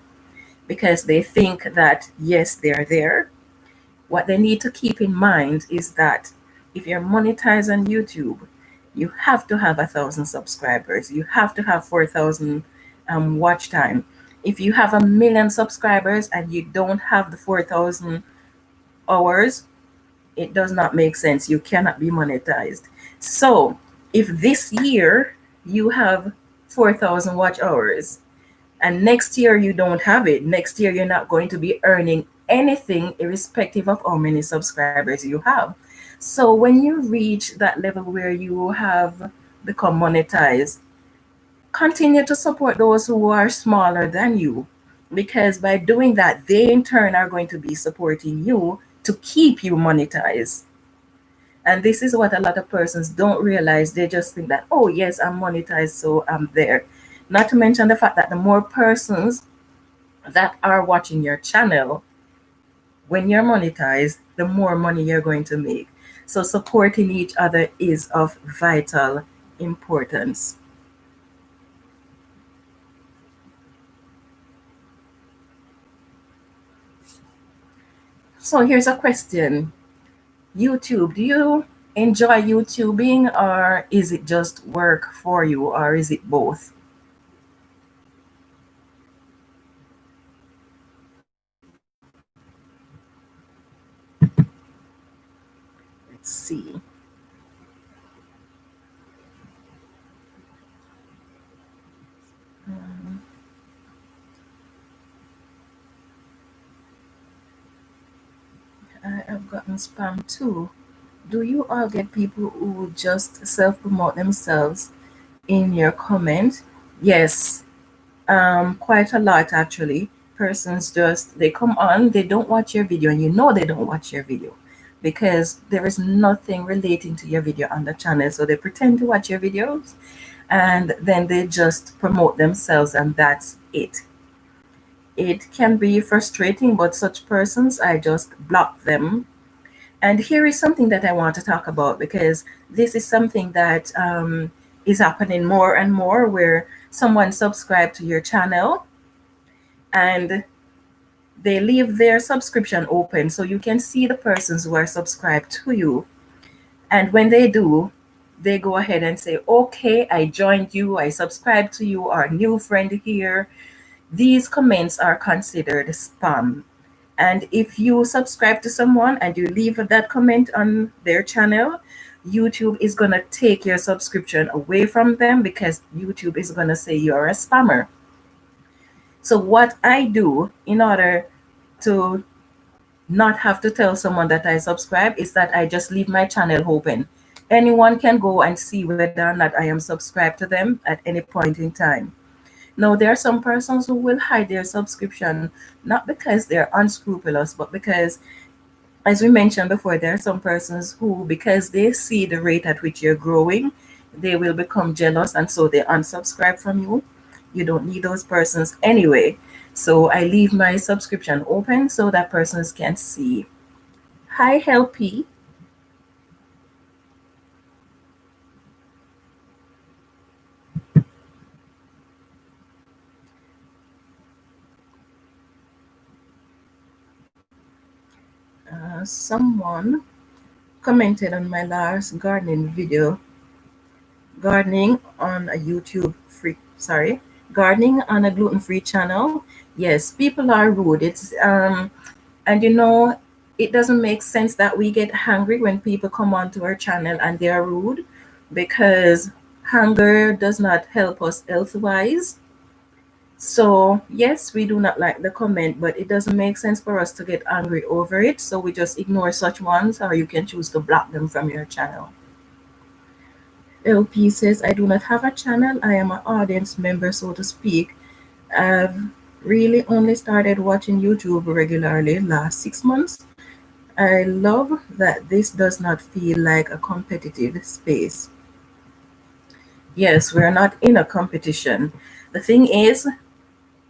because they think that, yes, they're there. What they need to keep in mind is that if you're monetized on YouTube, you have to have 1,000 subscribers. You have to have 4,000 watch time. If you have 1,000,000 subscribers and you don't have the 4,000 hours, it does not make sense. You cannot be monetized. So if this year you have 4,000 watch hours and next year you don't have it, next year you're not going to be earning anything irrespective of how many subscribers you have. So when you reach that level where you have become monetized, continue to support those who are smaller than you, because by doing that, they in turn are going to be supporting you to keep you monetized. And this is what a lot of persons don't realize. They just think that, oh, yes, I'm monetized, so I'm there. Not to mention the fact that the more persons that are watching your channel, when you're monetized, the more money you're going to make. So supporting each other is of vital importance. So here's a question. YouTube, do you enjoy YouTubing, or is it just work for you, or is it both? Let's see. I have gotten spam too. Do you all get people who just self promote themselves in your comment? Yes, quite a lot actually. Persons just, they come on, they don't watch your video, and you know they don't watch your video because there is nothing relating to your video on the channel. So they pretend to watch your videos and then they just promote themselves, and that's it. It can be frustrating, but such persons, I just block them. And here is something that I want to talk about, because this is something that is happening more and more, where someone subscribed to your channel and they leave their subscription open so you can see the persons who are subscribed to you. And when they do, they go ahead and say, okay, I joined you, I subscribed to you, our new friend here. These comments are considered spam. And if you subscribe to someone and you leave that comment on their channel, YouTube is going to take your subscription away from them, because YouTube is going to say you're a spammer. So what I do in order to not have to tell someone that I subscribe is that I just leave my channel open. Anyone can go and see whether or not I am subscribed to them at any point in time. Now, there are some persons who will hide their subscription, not because they're unscrupulous, but because, as we mentioned before, there are some persons who, because they see the rate at which you're growing, they will become jealous and so they unsubscribe from you. You don't need those persons anyway. So I leave my subscription open so that persons can see. Hi, Helpy. Someone commented on my last gardening video, gardening on a YouTube free, sorry, gardening on a gluten-free channel. Yes, people are rude. And it doesn't make sense that we get hungry when people come onto our channel and they are rude, because hunger does not help us health-wise. So yes, we do not like the comment, but it doesn't make sense for us to get angry over it. So we just ignore such ones, or you can choose to block them from your channel. LP says, I do not have a channel. I am an audience member, so to speak. I've really only started watching YouTube regularly last 6 months. I love that this does not feel like a competitive space. Yes, we're not in a competition. The thing is,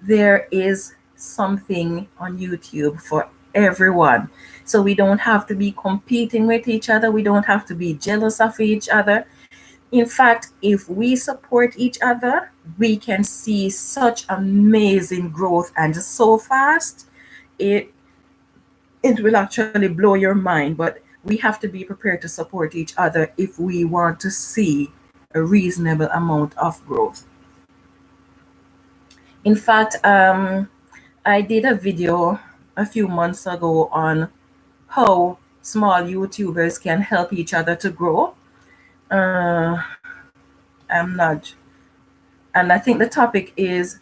there is something on YouTube for everyone. So we don't have to be competing with each other. We don't have to be jealous of each other. In fact, if we support each other, we can see such amazing growth and so fast. It will actually blow your mind, but we have to be prepared to support each other if we want to see a reasonable amount of growth. In fact, I did a video a few months ago on how small YouTubers can help each other to grow. I'm not, and I think the topic is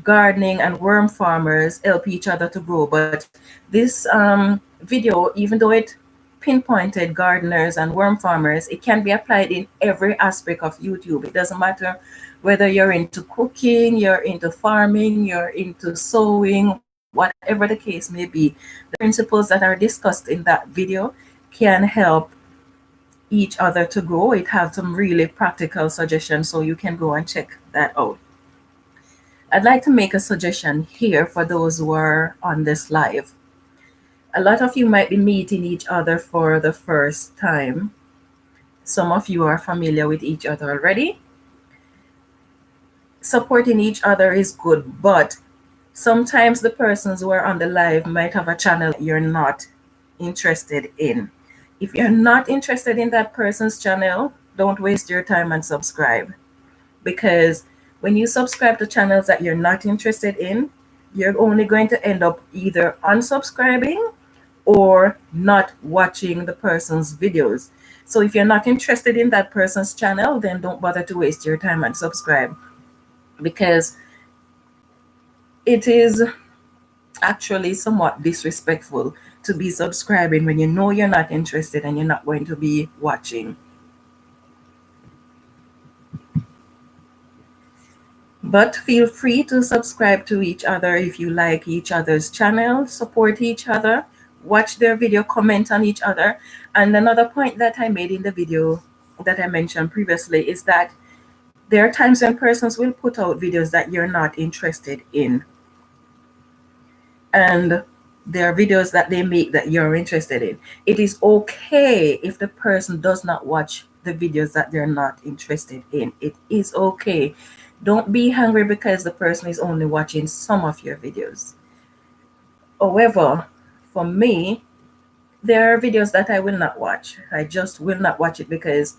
gardening and worm farmers help each other to grow. But this video, even though it pinpointed gardeners and worm farmers, it can be applied in every aspect of YouTube. It doesn't matter whether you're into cooking, you're into farming, you're into sewing, whatever the case may be. The principles that are discussed in that video can help each other to grow. It has some really practical suggestions, so you can go and check that out. I'd like to make a suggestion here for those who are on this live. A lot of you might be meeting each other for the first time. Some of you are familiar with each other already. Supporting each other is good, but sometimes the persons who are on the live might have a channel you're not interested in. If you're not interested in that person's channel, don't waste your time and subscribe. Because when you subscribe to channels that you're not interested in, you're only going to end up either unsubscribing or not watching the person's videos. So if you're not interested in that person's channel, then don't bother to waste your time and subscribe, because it is actually somewhat disrespectful to be subscribing when you know you're not interested and you're not going to be watching. But feel free to subscribe to each other if you like each other's channel, support each other, watch their video, comment on each other. And another point that I made in the video that I mentioned previously is that there are times when persons will put out videos that you're not interested in. And there are videos that they make that you're interested in. It is okay if the person does not watch the videos that they're not interested in. It is okay. Don't be hungry because the person is only watching some of your videos. However, for me, there are videos that I will not watch. I just will not watch it because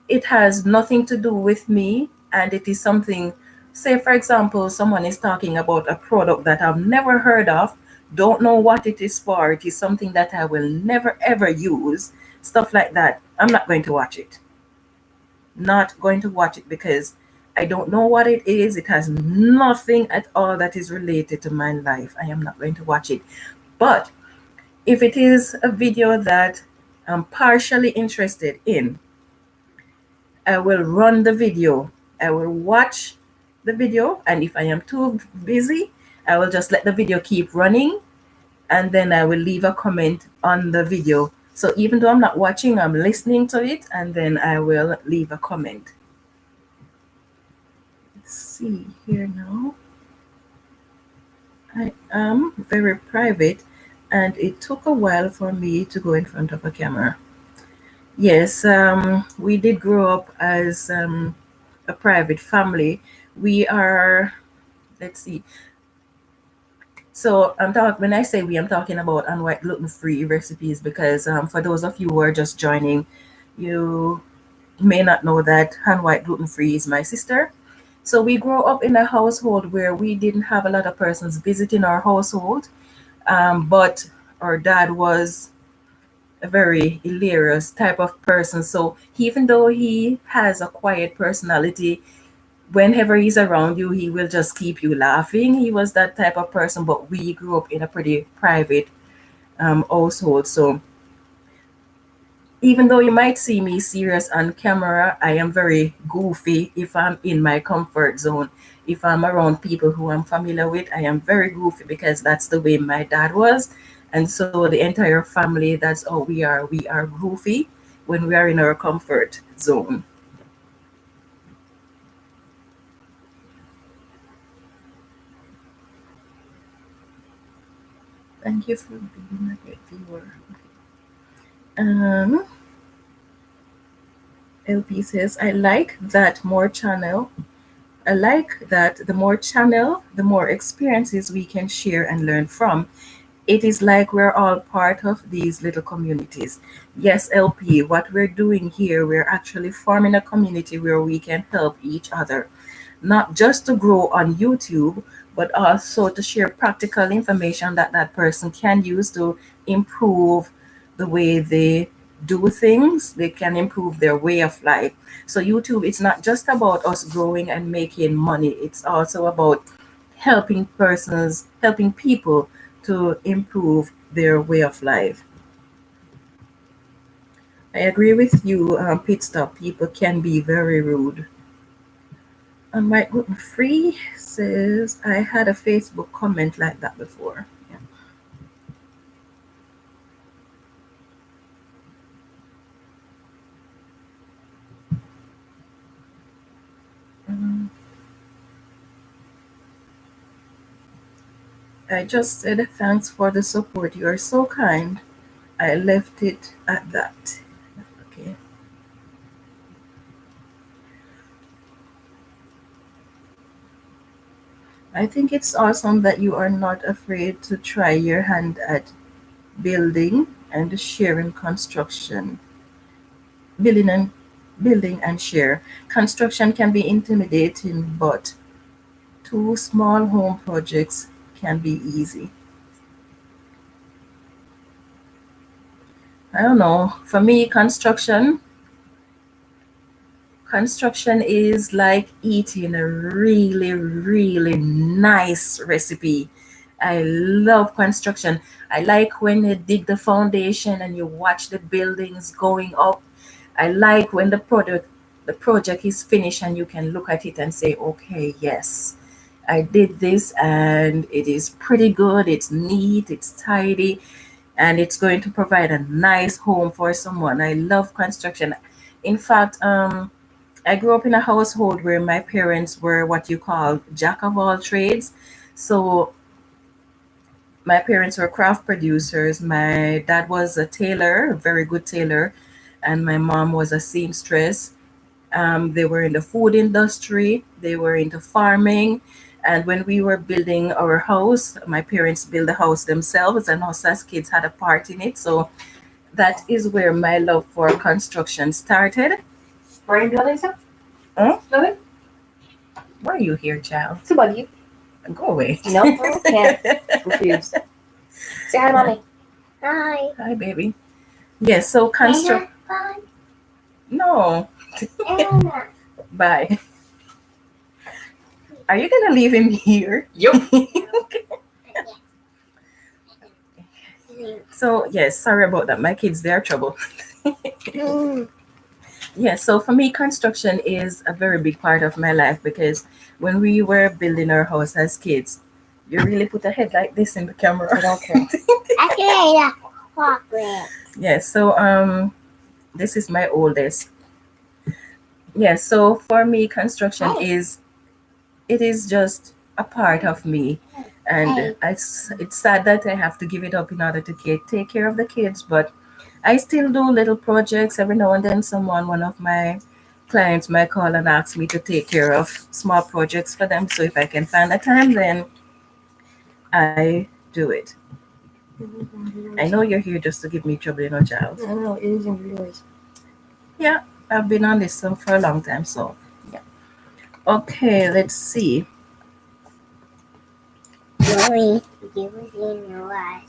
it has nothing to do with me, and it is something, say for example, someone is talking about a product that I've never heard of, don't know what it is for, it is something that I will never ever use, stuff like that. I'm not going to watch it. Not going to watch it because I don't know what it is. It has nothing at all that is related to my life. I am not going to watch it. But if it is a video that I'm partially interested in, I will run the video. I will watch the video, and if I am too busy, I will just let the video keep running, and then I will leave a comment on the video So even though I'm not watching, I'm listening to it, and then I will leave a comment. Let's see here now. I am very private, and it took a while for me to go in front of a camera. Yes, we did grow up as a private family. We are, let's see. So I'm talking when I say we, I'm talking about unwhite gluten-free recipes because for those of you who are just joining, you may not know that unwhite gluten-free is my sister. So we grew up in a household where we didn't have a lot of persons visiting our household, but our dad was a very hilarious type of person. So even though he has a quiet personality, whenever he's around you, he will just keep you laughing. He was that type of person, but we grew up in a pretty private household. So even though you might see me serious on camera, I am very goofy if I'm in my comfort zone. If I'm around people who I'm familiar with, I am very goofy because that's the way my dad was. And so the entire family, that's how we are. We are goofy when we are in our comfort zone. Thank you for being a great viewer. Um, LP says, I like that the more channel, the more experiences we can share and learn from. It is like we're all part of these little communities. Yes, LP, what we're doing here, we're actually forming a community where we can help each other, not just to grow on YouTube, but also to share practical information that that person can use to improve the way they do things. They can improve their way of life. So YouTube, it's not just about us growing and making money. It's also about helping people to improve their way of life. I agree with you, Pit Stop. People can be very rude. Mike Gluten Free says, I had a Facebook comment like that before. Yeah. Um, I just said thanks for the support. You are so kind. I left it at that. Okay. I think it's awesome that you are not afraid to try your hand at building and sharing construction. Building and building and share. Construction can be intimidating, but two small home projects can be easy. I don't know. For me, construction is like eating a really, really nice recipe. I love construction. I like when you dig the foundation and you watch the buildings going up. I like when the project is finished and you can look at it and say, okay, yes, I did this and it is pretty good. It's neat, it's tidy, and it's going to provide a nice home for someone. I love construction. In fact, I grew up in a household where my parents were what you call jack of all trades. So my parents were craft producers. My dad was a tailor, a very good tailor, and my mom was a seamstress. They were in the food industry, they were into farming. And when we were building our house, my parents built the house themselves, and us as kids had a part in it. So that is where my love for construction started. Why are you building stuff? Huh? Nothing? Why are you here, child? To bug you. Go away. No, I can't. Confused. Say hi, mommy. Hi. Hi, baby. Yes, so construct. Bye. No. Anna. Bye. Are you gonna leave him here? Yup. So yes, sorry about that. My kids, they're trouble. Yes, so for me, construction is a very big part of my life because when we were building our house as kids, you really put a head like this in the camera. I don't care. Chocolate. Yes, so this is my oldest. Yes, so for me construction is, it is just a part of me, and it's sad that I have to give it up in order to take care of the kids, but I still do little projects. Every now and then one of my clients might call and ask me to take care of small projects for them, so if I can find the time, then I do it. I know you're here just to give me trouble, child. I know, you're using viewers. Yeah, I've been on this for a long time, so yeah. Okay, let's see. Mommy, give us in your eyes.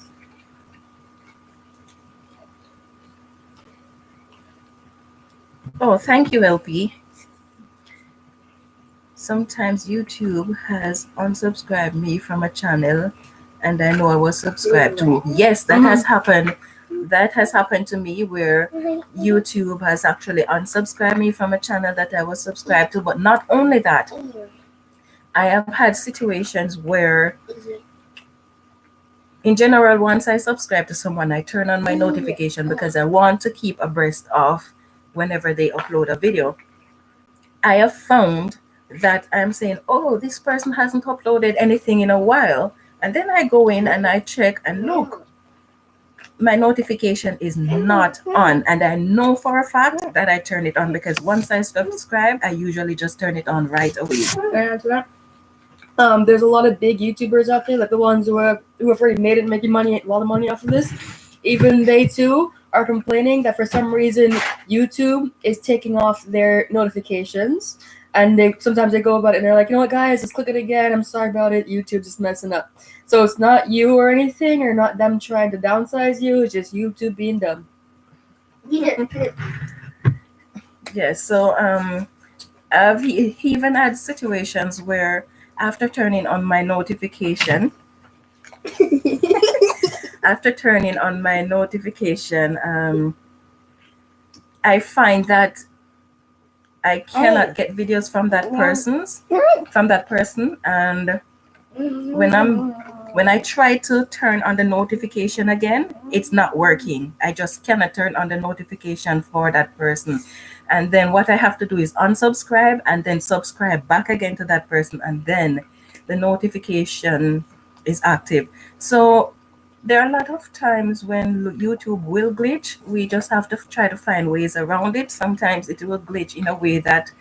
Oh, thank you, LP. Sometimes YouTube has unsubscribed me from a channel and I know I was subscribed to. Yes, that has happened. That has happened to me where YouTube has actually unsubscribed me from a channel that I was subscribed to. But not only that, I have had situations where, in general, once I subscribe to someone, I turn on my notification because I want to keep abreast of whenever they upload a video. I have found that I'm saying, oh, this person hasn't uploaded anything in a while. And then I go in and I check and look, my notification is not on. And I know for a fact that I turn it on because once I subscribe, I usually just turn it on right away. There's a lot of big YouTubers out there, like the ones who have already made it and making money, a lot of money off of this. Even they too are complaining that for some reason YouTube is taking off their notifications, and sometimes they go about it and they're like, you know what, guys, let's click it again. I'm sorry about it. YouTube's just messing up. So it's not you or anything, or not them trying to downsize you. It's just YouTube being dumb. Yeah. So I've even had situations where after turning on my notification, I find that I cannot get videos from that person, and when I try to turn on the notification again, it's not working. I just cannot turn on the notification for that person. And then what I have to do is unsubscribe and then subscribe back again to that person, and then the notification is active. So there are a lot of times when YouTube will glitch. We just have to try to find ways around it. Sometimes it will glitch in a way that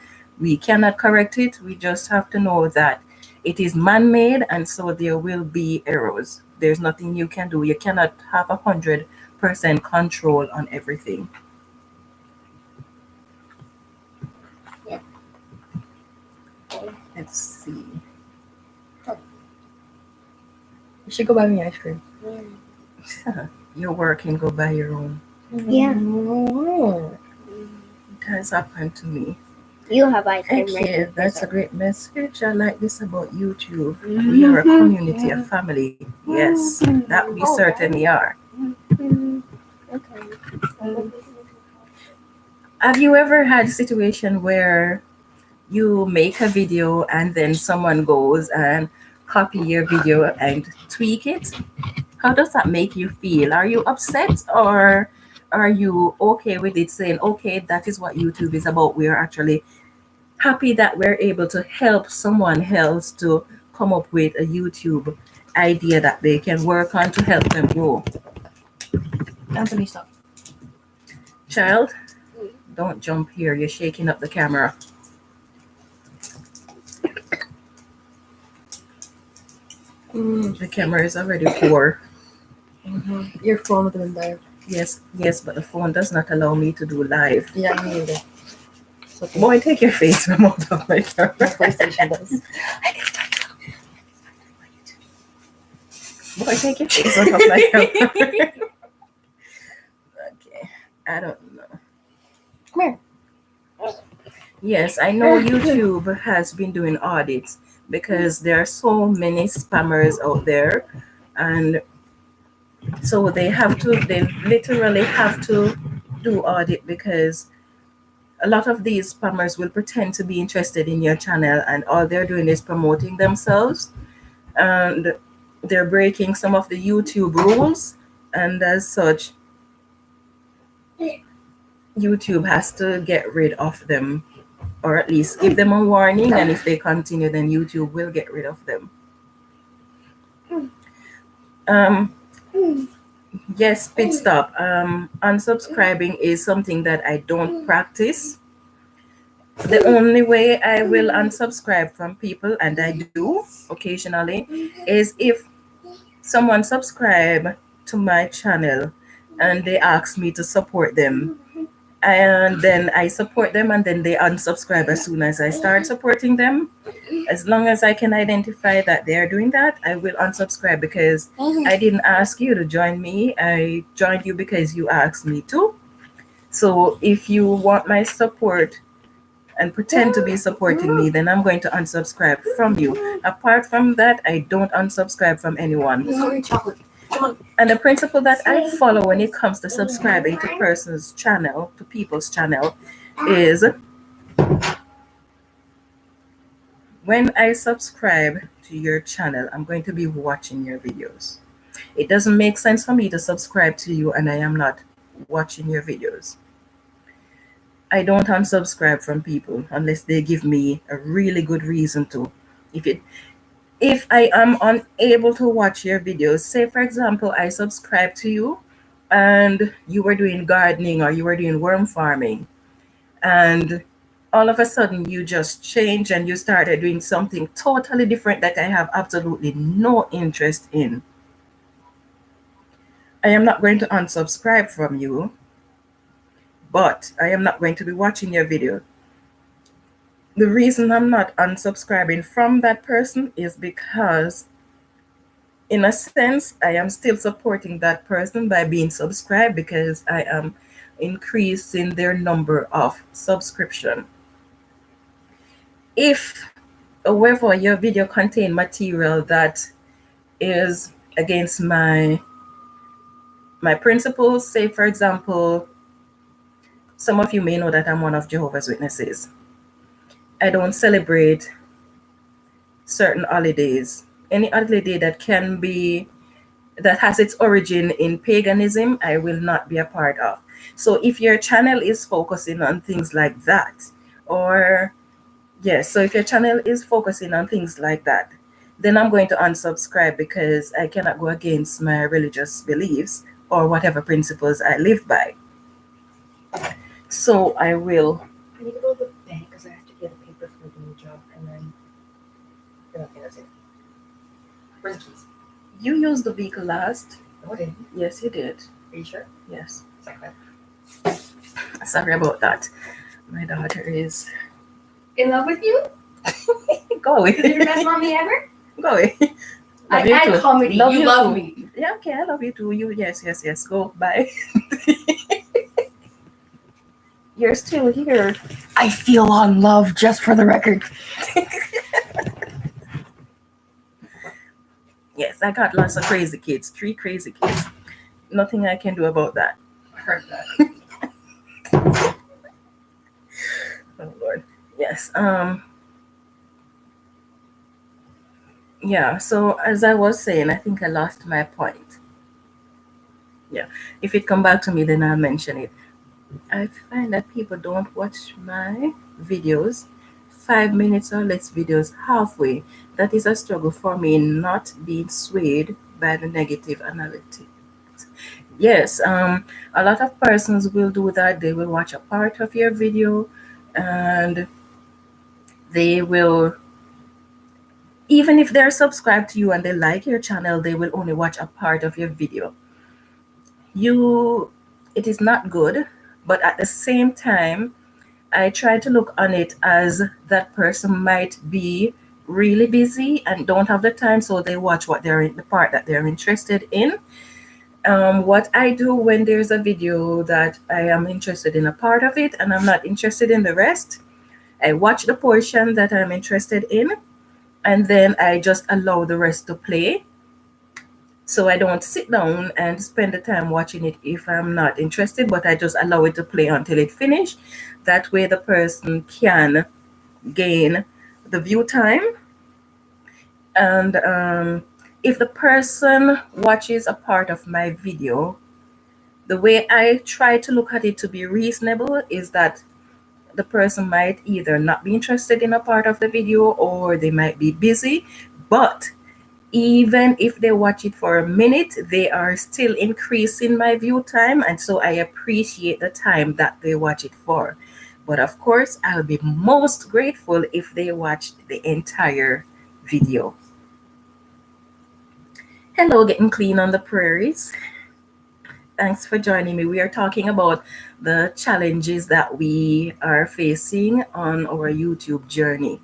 we cannot correct it. We just have to know that it is man-made, and so there will be errors. There's nothing you can do. You cannot have 100% control on everything. Yeah. Let's see. You should go buy me ice cream. You're working, go buy your own. Yeah. It has happened to me. You have ice cream. Okay, that's a great message. I like this about YouTube. We are a community, a family. Yes, that we certainly are. Have you ever had a situation where you make a video and then someone goes and copy your video and tweak it? How does that make you feel? Are you upset, or are you okay with it, saying, okay, that is what YouTube is about? We're actually happy that we're able to help someone else to come up with a YouTube idea that they can work on to help them grow. Anthony, stop. Child, don't jump here. You're shaking up the camera. The camera is already poor. Your phone would have been there. Yes, but the phone does not allow me to do live. Yeah, me neither. Okay. Boy, take your face from out of my camera. My PlayStation does. Boy, take your face out of my camera. Okay, I don't know. Come here. Yes, I know YouTube has been doing audits because there are so many spammers out there, and so they literally have to do audit because a lot of these spammers will pretend to be interested in your channel, and all they're doing is promoting themselves, and they're breaking some of the YouTube rules, And as such, YouTube has to get rid of them, or at least give them a warning. And if they continue, then YouTube will get rid of them. Um, yes, pit stop. Unsubscribing is something that I don't practice. The only way I will unsubscribe from people, and I do occasionally, is if someone subscribe to my channel and they ask me to support them, and then I support them, and then they unsubscribe as soon as I start supporting them. As long as I can identify that they are doing that, I will unsubscribe, because I didn't ask you to join me. I joined you because you asked me to. So if you want my support and pretend to be supporting me, then I'm going to unsubscribe from you. Apart from that, I don't unsubscribe from anyone. And the principle that I follow when it comes to subscribing to person's channel, to people's channel, is when I subscribe to your channel, I'm going to be watching your videos. It doesn't make sense for me to subscribe to you and I am not watching your videos. I don't unsubscribe from people unless they give me a really good reason to. If I am unable to watch your videos, say for example, I subscribe to you and you were doing gardening or you were doing worm farming, and all of a sudden you just change and you started doing something totally different that I have absolutely no interest in, I am not going to unsubscribe from you, but I am not going to be watching your video. The reason I'm not unsubscribing from that person is because, in a sense, I am still supporting that person by being subscribed, because I am increasing their number of subscription. If, however, your video contain material that is against my principles, say for example, some of you may know that I'm one of Jehovah's Witnesses. I don't celebrate certain holidays. Any holiday that has its origin in paganism, I will not be a part of. So if your channel is focusing on things like that, or yes, so if your channel is focusing on things like that, then I'm going to unsubscribe, because I cannot go against my religious beliefs or whatever principles I live by. So I will. I need to go to the bank because I have to get a paper for the new job, and then. Okay, that's it. Where's the keys? You used the vehicle last. No, I didn't. Yes, you did. Are you sure? Yes. Exactly. Sorry about that. My daughter is. In love with you? Go away. You're the best mommy ever? Go away. I add comedy. You love too. me. Yeah, okay, I love you too. Yes. Go. Bye. You're still here. I feel on love, just for the record. Yes, I got lots of crazy kids. 3 crazy kids. Nothing I can do about that. I heard that. Oh Lord. Yes. Yeah, so as I was saying, I think I lost my point. Yeah. If it come back to me, then I'll mention it. I find that people don't watch my videos, 5 minutes or less videos, halfway. That is a struggle for me, not being swayed by the negative analytics. Yes, a lot of persons will do that. They will watch a part of your video, and they will, even if they're subscribed to you and they like your channel, they will only watch a part of your video. It is not good, but at the same time, I try to look on it as that person might be really busy and don't have the time, so they watch the part that they're interested in. What I do when there's a video that I am interested in a part of it and I'm not interested in the rest, I watch the portion that I'm interested in, and then I just allow the rest to play. So I don't sit down and spend the time watching it if I'm not interested, but I just allow it to play until it finishes. That way the person can gain the view time. And if the person watches a part of my video, the way I try to look at it to be reasonable is that the person might either not be interested in a part of the video or they might be busy. But even if they watch it for a minute, they are still increasing my view time. And so I appreciate the time that they watch it for. But of course, I'll be most grateful if they watch the entire video. Hello, getting clean on the prairies. Thanks for joining me. We are talking about the challenges that we are facing on our YouTube journey.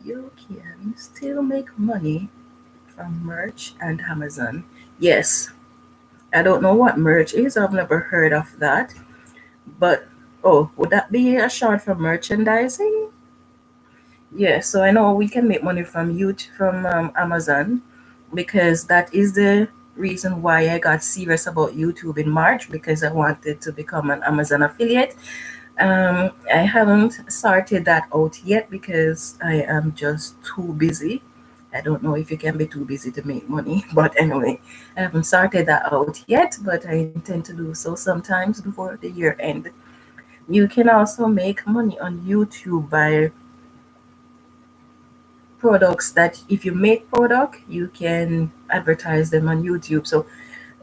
You can still make money from merch and Amazon. Yes, I don't know what merch is. I've never heard of that. But oh, would that be a short for merchandising? Yeah, so I know we can make money from YouTube, from Amazon, because that is the reason why I got serious about YouTube in March, because I wanted to become an Amazon affiliate. I haven't started that out yet because I am just too busy. I don't know if you can be too busy to make money, but anyway, I haven't started that out yet, but I intend to do so sometimes before the year end. You can also make money on YouTube by products that if you make product, you can advertise them on YouTube. So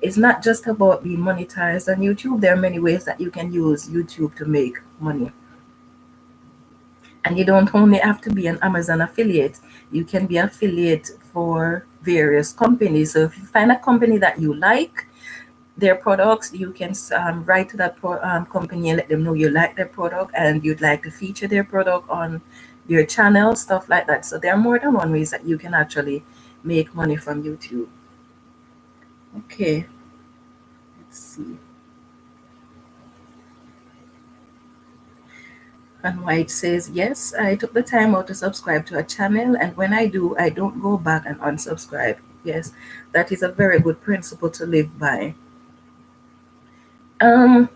it's not just about being monetized on YouTube. There are many ways that you can use YouTube to make money. And you don't only have to be an Amazon affiliate. You can be affiliate for various companies. So if you find a company that you like, their products, you can write to that company and let them know you like their product and you'd like to feature their product on your channel, stuff like that. So there are more than one ways that you can actually make money from YouTube. Okay, let's see. And White says, yes, I took the time out to subscribe to a channel, and when I do, I don't go back and unsubscribe. Yes, that is a very good principle to live by. Um,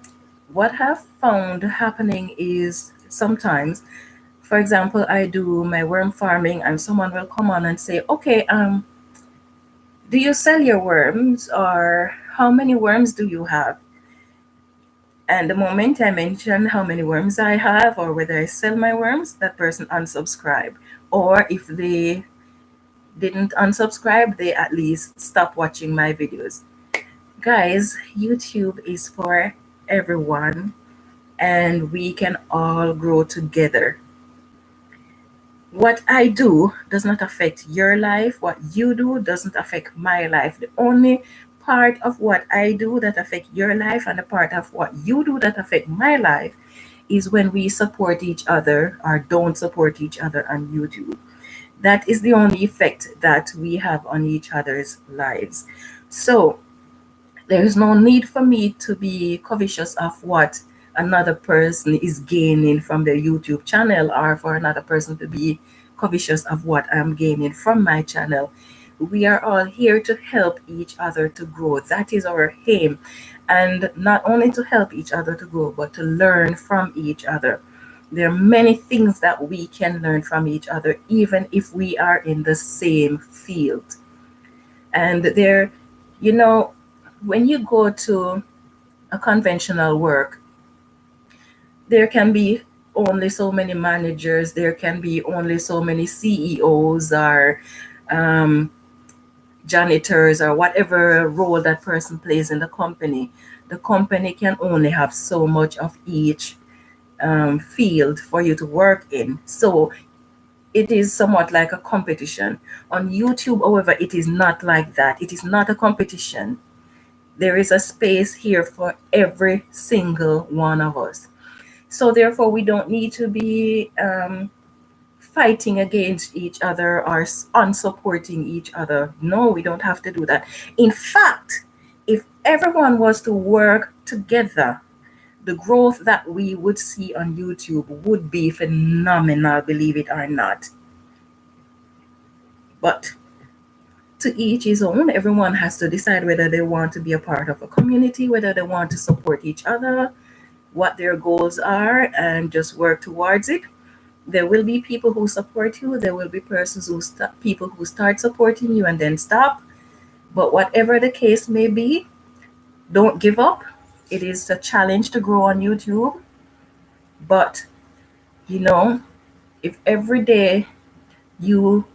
what I've found happening is sometimes, for example, I do my worm farming, and someone will come on and say, okay, do you sell your worms, or how many worms do you have? And the moment I mention how many worms I have or whether I sell my worms, that person unsubscribe. Or if they didn't unsubscribe, they at least stop watching my videos. Guys, YouTube is for everyone and we can all grow together. What I do does not affect your life. What you do doesn't affect my life. The only part of what I do that affect your life and the part of what you do that affect my life is when we support each other or don't support each other on YouTube. That is the only effect that we have on each other's lives. So there is no need for me to be covetous of what another person is gaining from their YouTube channel or for another person to be covetous of what I'm gaining from my channel. We are all here to help each other to grow. That is our aim. And not only to help each other to grow, but to learn from each other. There are many things that we can learn from each other, even if we are in the same field. And there, you know, when you go to a conventional work, there can be only so many managers, there can be only so many CEOs or um, janitors or whatever role that person plays in the company. The company can only have so much of each field for you to work in. So it is somewhat like a competition. On YouTube, however, it is not like that. It is not a competition. There is a space here for every single one of us. So therefore, we don't need to be fighting against each other or unsupporting each other. No, we don't have to do that. In fact, if everyone was to work together, the growth that we would see on YouTube would be phenomenal, believe it or not. But to each his own, everyone has to decide whether they want to be a part of a community, whether they want to support each other. what their goals are and just work towards it. There will be people who support you. There will be persons people who start supporting you and then stop. But whatever the case may be, don't give up. It is a challenge to grow on YouTube. But, you know, if every day you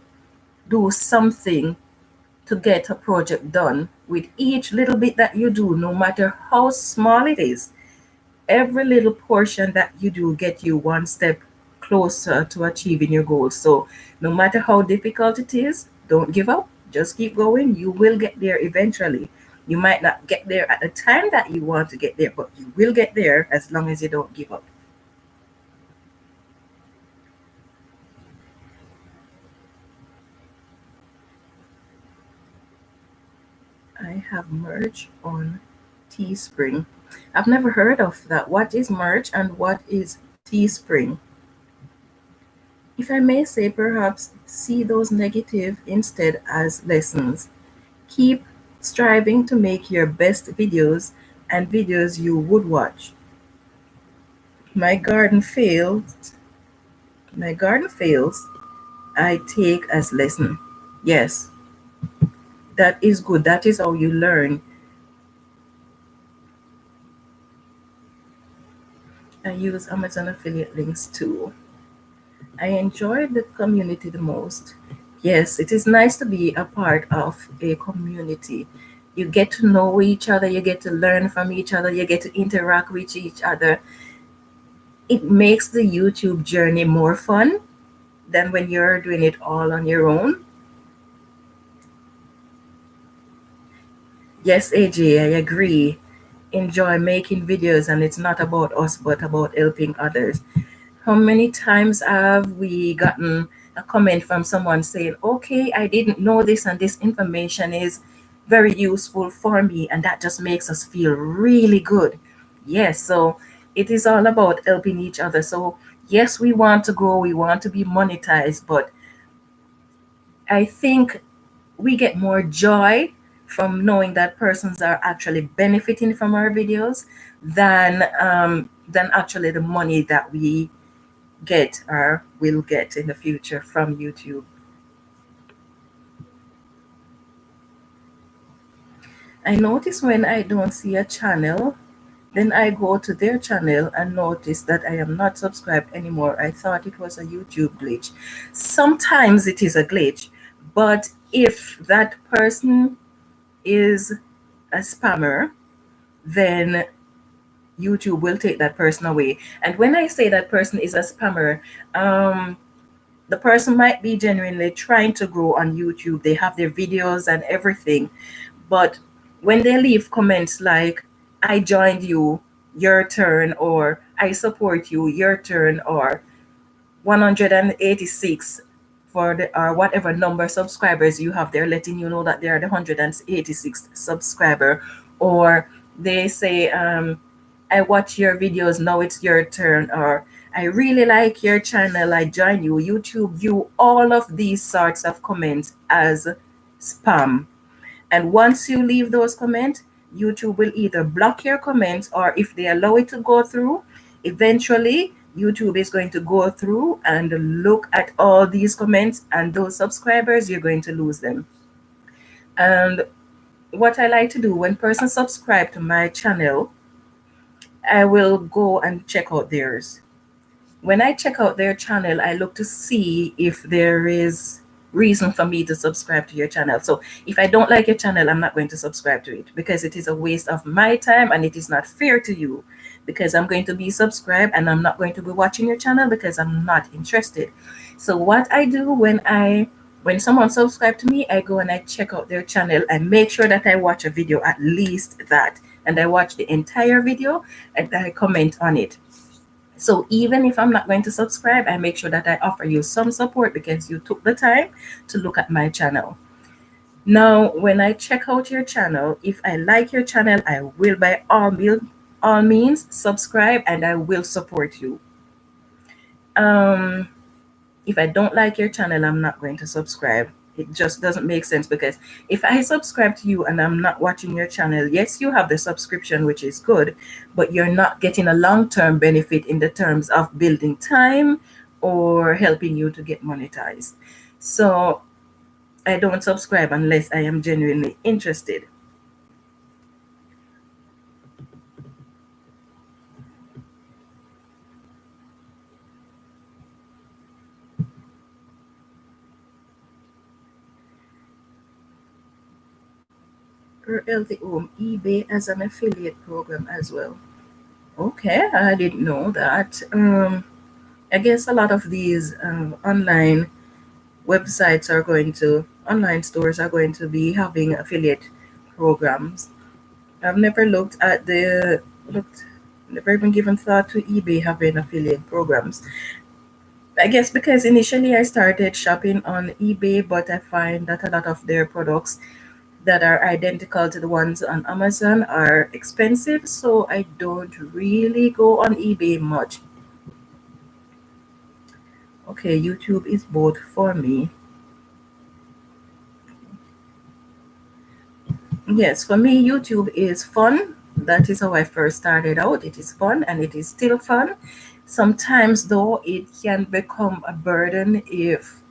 do something to get a project done, with each little bit that you do, no matter how small it is, every little portion that you do get you one step closer to achieving your goals. So no matter how difficult it is, don't give up. Just keep going. You will get there eventually. You might not get there at the time that you want to get there, but you will get there as long as you don't give up. I have merch on Teespring. I've never heard of that. What is merch and what is Teespring? If I may say, perhaps see those negative instead as lessons. Keep striving to make your best videos and videos you would watch. My garden fails. My garden fails. I take as lesson. Yes, that is good. That is how you learn. I use Amazon affiliate links too. I enjoy the community the most. Yes, it is nice to be a part of a community. You get to know each other, you get to learn from each other, you get to interact with each other. It makes the YouTube journey more fun than when you're doing it all on your own. Yes, AJ, I agree. Enjoy making videos, and it's not about us, but about helping others. How many times have we gotten a comment from someone saying, okay, I didn't know this, and this information is very useful for me, and that just makes us feel really good. Yes, so it is all about helping each other. So, yes, we want to grow, we want to be monetized, but I think we get more joy from knowing that persons are actually benefiting from our videos than actually the money that we get or will get in the future from YouTube. I notice when I don't see a channel, then I go to their channel and notice that I am not subscribed anymore. I thought it was a YouTube glitch. Sometimes it is a glitch, but if that person is a spammer, then YouTube will take that person away. And when I say that person is a spammer, the person might be genuinely trying to grow on YouTube. They have their videos and everything. But when they leave comments like, I joined you, your turn, or I support you, your turn, or 186 for the or whatever number subscribers you have, they're letting you know that they are the 186th subscriber. Or they say, I watch your videos, now it's your turn, or I really like your channel, I join you. YouTube view all of these sorts of comments as spam. And once you leave those comments, YouTube will either block your comments, or if they allow it to go through, eventually YouTube is going to go through and look at all these comments, and those subscribers, you're going to lose them. And what I like to do when persons subscribe to my channel, I will go and check out theirs. When I check out their channel, I look to see if there is reason for me to subscribe to your channel. So if I don't like your channel, I'm not going to subscribe to it, because it is a waste of my time and it is not fair to you, because I'm going to be subscribed and I'm not going to be watching your channel because I'm not interested. So what I do when someone subscribes to me, I go and I check out their channel. I make sure that I watch a video, at least that, and I watch the entire video and I comment on it. So even if I'm not going to subscribe, I make sure that I offer you some support because you took the time to look at my channel. Now, when I check out your channel, if I like your channel, I will by all means subscribe and I will support you. Um, if I don't like your channel, I'm not going to subscribe. It just doesn't make sense, because if I subscribe to you and I'm not watching your channel, yes, you have the subscription, which is good, but you're not getting a long-term benefit in the terms of building time or helping you to get monetized. So I don't subscribe unless I am genuinely interested. LTO, eBay as an affiliate program as well. Okay, I didn't know that. I guess a lot of these online websites are going to, online stores are going to be having affiliate programs. I've never looked, never even given thought to eBay having affiliate programs. I guess because initially I started shopping on eBay, but I find that a lot of their products that are identical to the ones on Amazon are expensive, so I don't really go on eBay much. Okay, YouTube is both for me. Yes, for me, YouTube is fun. That is how I first started out. It is fun and it is still fun. Sometimes, though, it can become a burden if,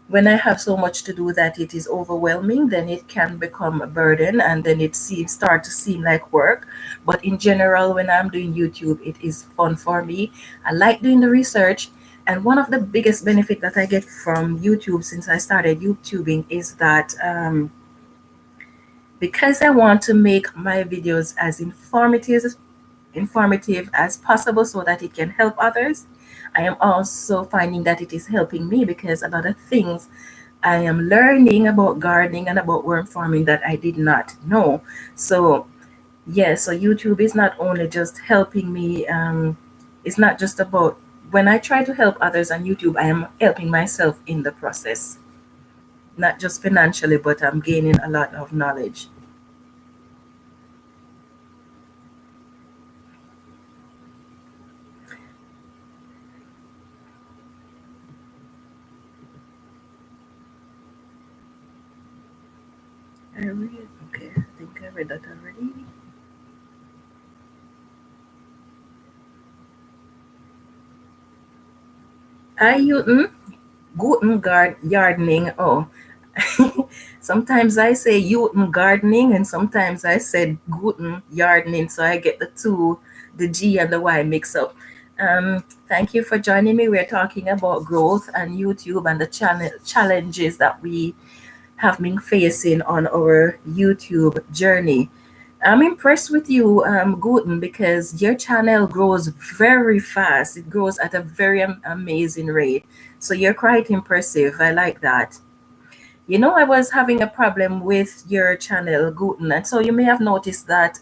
when I have so much to do that it is overwhelming, then it can become a burden and then start to seem like work. But in general, when I'm doing YouTube, it is fun for me. I like doing the research. And one of the biggest benefit that I get from YouTube since I started YouTubing is that because I want to make my videos as informative as possible so that it can help others, I am also finding that it is helping me, because a lot of things I am learning about gardening and about worm farming that I did not know. So, yes, so YouTube is not only just helping me, it's not just about, when I try to help others on YouTube, I am helping myself in the process, not just financially, but I'm gaining a lot of knowledge. I read, okay, I think I read that already. I use Guten gardening. Oh, sometimes I say Guten gardening, and sometimes I said Guten gardening, so I get the two, the G and the Y mix up. Thank you for joining me. We're talking about growth and YouTube and the challenges that we have been facing on our YouTube journey. I'm impressed with you, Guten, because your channel grows very fast. It grows at a very amazing rate. So you're quite impressive. I like that. You know, I was having a problem with your channel, Guten, and so you may have noticed that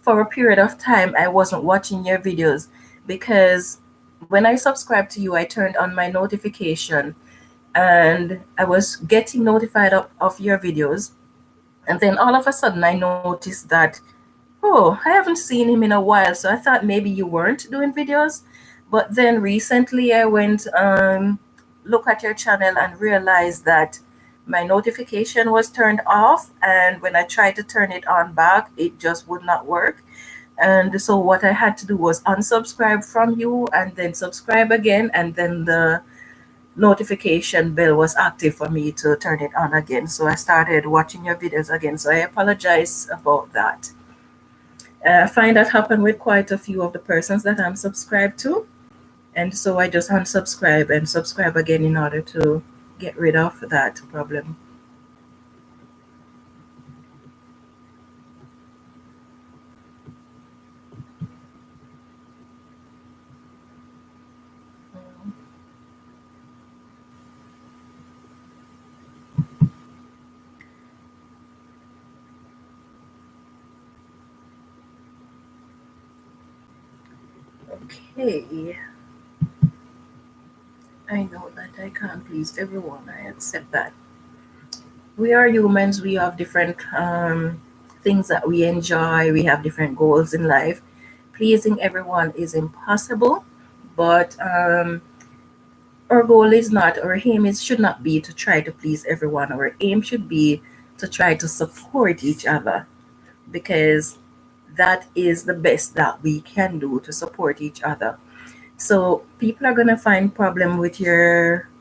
for a period of time I wasn't watching your videos, because when I subscribed to you, I turned on my notification and I was getting notified of your videos. And then all of a sudden I noticed that, oh, I haven't seen him in a while. So I thought maybe you weren't doing videos. But then recently I went look at your channel and realized that my notification was turned off. And when I tried to turn it on back, it just would not work. And so what I had to do was unsubscribe from you and then subscribe again. And then the notification bell was active for me to turn it on again. So I started watching your videos again. So I apologize about that. I find that happen with quite a few of the persons that I'm subscribed to. And so I just unsubscribe and subscribe again in order to get rid of that problem. Okay, I know that I can't please everyone. I accept that. We are humans, we have different things that we enjoy, we have different goals in life. Pleasing everyone is impossible, but our goal is not, our aim is should not be to try to please everyone. Our aim should be to try to support each other, because that is the best that we can do, to support each other. So people are gonna find problem with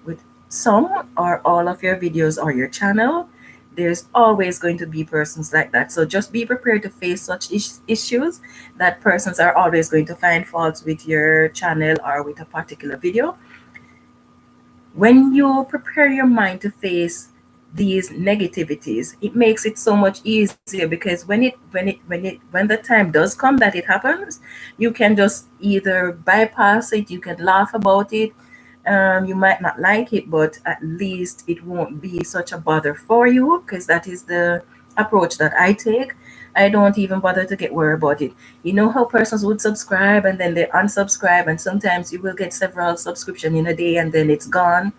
with some or all of your videos or your channel. There's always going to be persons like that. So just be prepared to face such issues, that persons are always going to find faults with your channel or with a particular video. When you prepare your mind to face these negativities, it makes it so much easier, because when the time does come that it happens, you can just either bypass it, you can laugh about it. You might not like it, but at least it won't be such a bother for you, because that is the approach that I take. I don't even bother to get worried about it. You know how persons would subscribe and then they unsubscribe, and sometimes you will get several subscription in a day and then it's gone.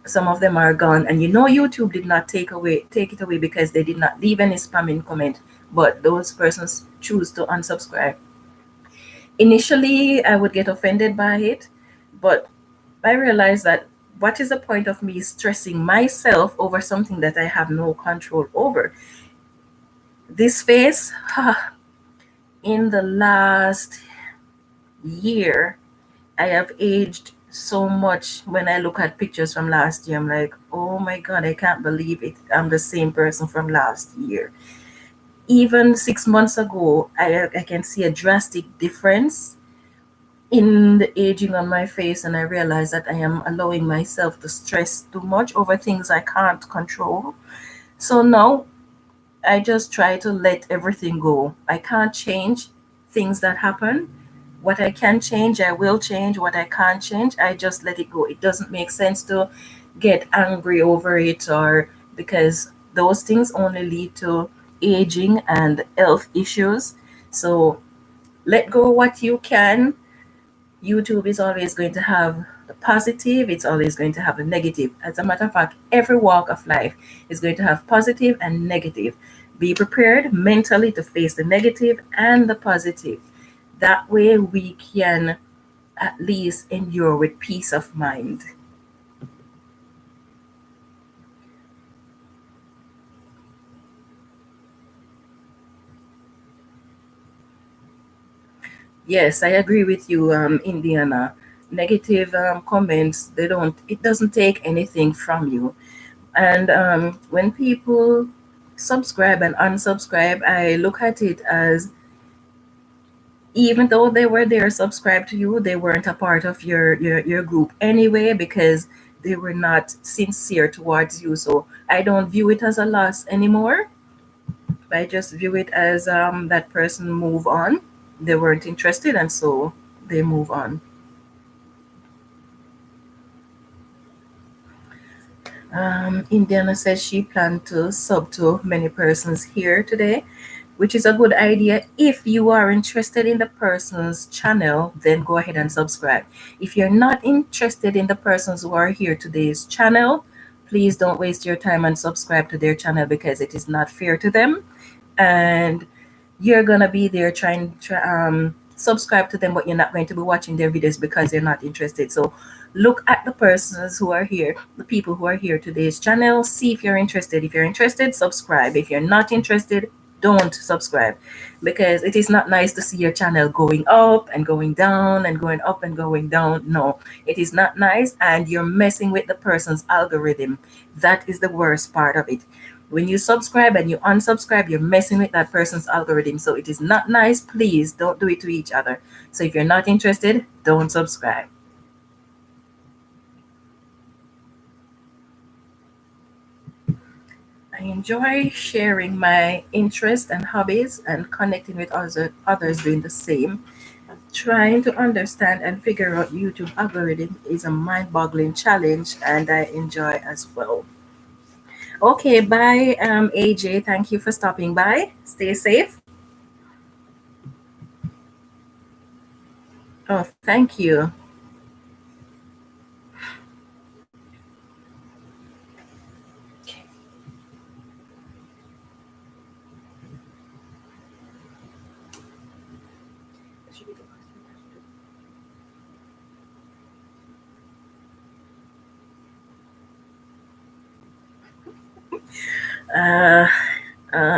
Some of them are gone, and you know YouTube did not take it away because they did not leave any spamming comment, but those persons choose to unsubscribe. Initially I would get offended by it, but I realized that what is the point of me stressing myself over something that I have no control over? This face, in the last year, I have aged so much. When I look at pictures from last year, I'm like, oh my God, I can't believe it. I'm the same person from last year. Even 6 months ago, I can see a drastic difference in the aging on my face, and I realize that I am allowing myself to stress too much over things I can't control. So now I just try to let everything go. I can't change things that happen. What I can change, I will change. What I can't change, I just let it go. It doesn't make sense to get angry over it, or because those things only lead to aging and health issues. So let go what you can. YouTube is always going to have the positive, it's always going to have the negative. As a matter of fact, every walk of life is going to have positive and negative. Be prepared mentally to face the negative and the positive. That way, we can at least endure with peace of mind. Yes, I agree with you, Indiana. Negative comments, it doesn't take anything from you. And when people subscribe and unsubscribe, I look at it as, even though they were there subscribed to you, they weren't a part of your group anyway, because they were not sincere towards you. So I don't view it as a loss anymore. I just view it as that person move on. They weren't interested, and so they move on. Indiana says she planned to sub to many persons here today, which is a good idea. If you are interested in the person's channel, then go ahead and subscribe. If you're not interested in the persons who are here today's channel, please don't waste your time and subscribe to their channel, because it is not fair to them. And you're gonna be there trying to subscribe to them, but you're not going to be watching their videos because you're not interested. So look at the persons who are here, the people who are here today's channel. See if you're interested. If you're interested, subscribe. If you're not interested, don't subscribe, because it is not nice to see your channel going up and going down and going up and going down. No, it is not nice, and you're messing with the person's algorithm. That is the worst part of it. When you subscribe and you unsubscribe, you're messing with that person's algorithm. So it is not nice. Please don't do it to each other. So if you're not interested, don't subscribe. I enjoy sharing my interests and hobbies and connecting with others doing the same. Trying to understand and figure out YouTube algorithm is a mind-boggling challenge, and I enjoy as well. Okay, bye, AJ. Thank you for stopping by. Stay safe. Oh, thank you. Uh,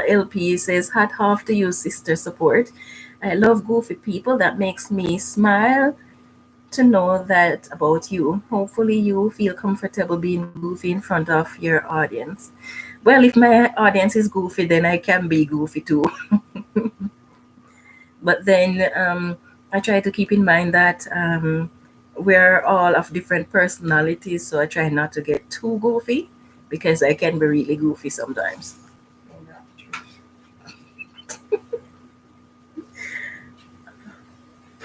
LP says, hat off to you, sister support. I love goofy people. That makes me smile to know that about you. Hopefully, you feel comfortable being goofy in front of your audience. Well, if my audience is goofy, then I can be goofy too. But then I try to keep in mind that we're all of different personalities, so I try not to get too goofy because I can be really goofy sometimes.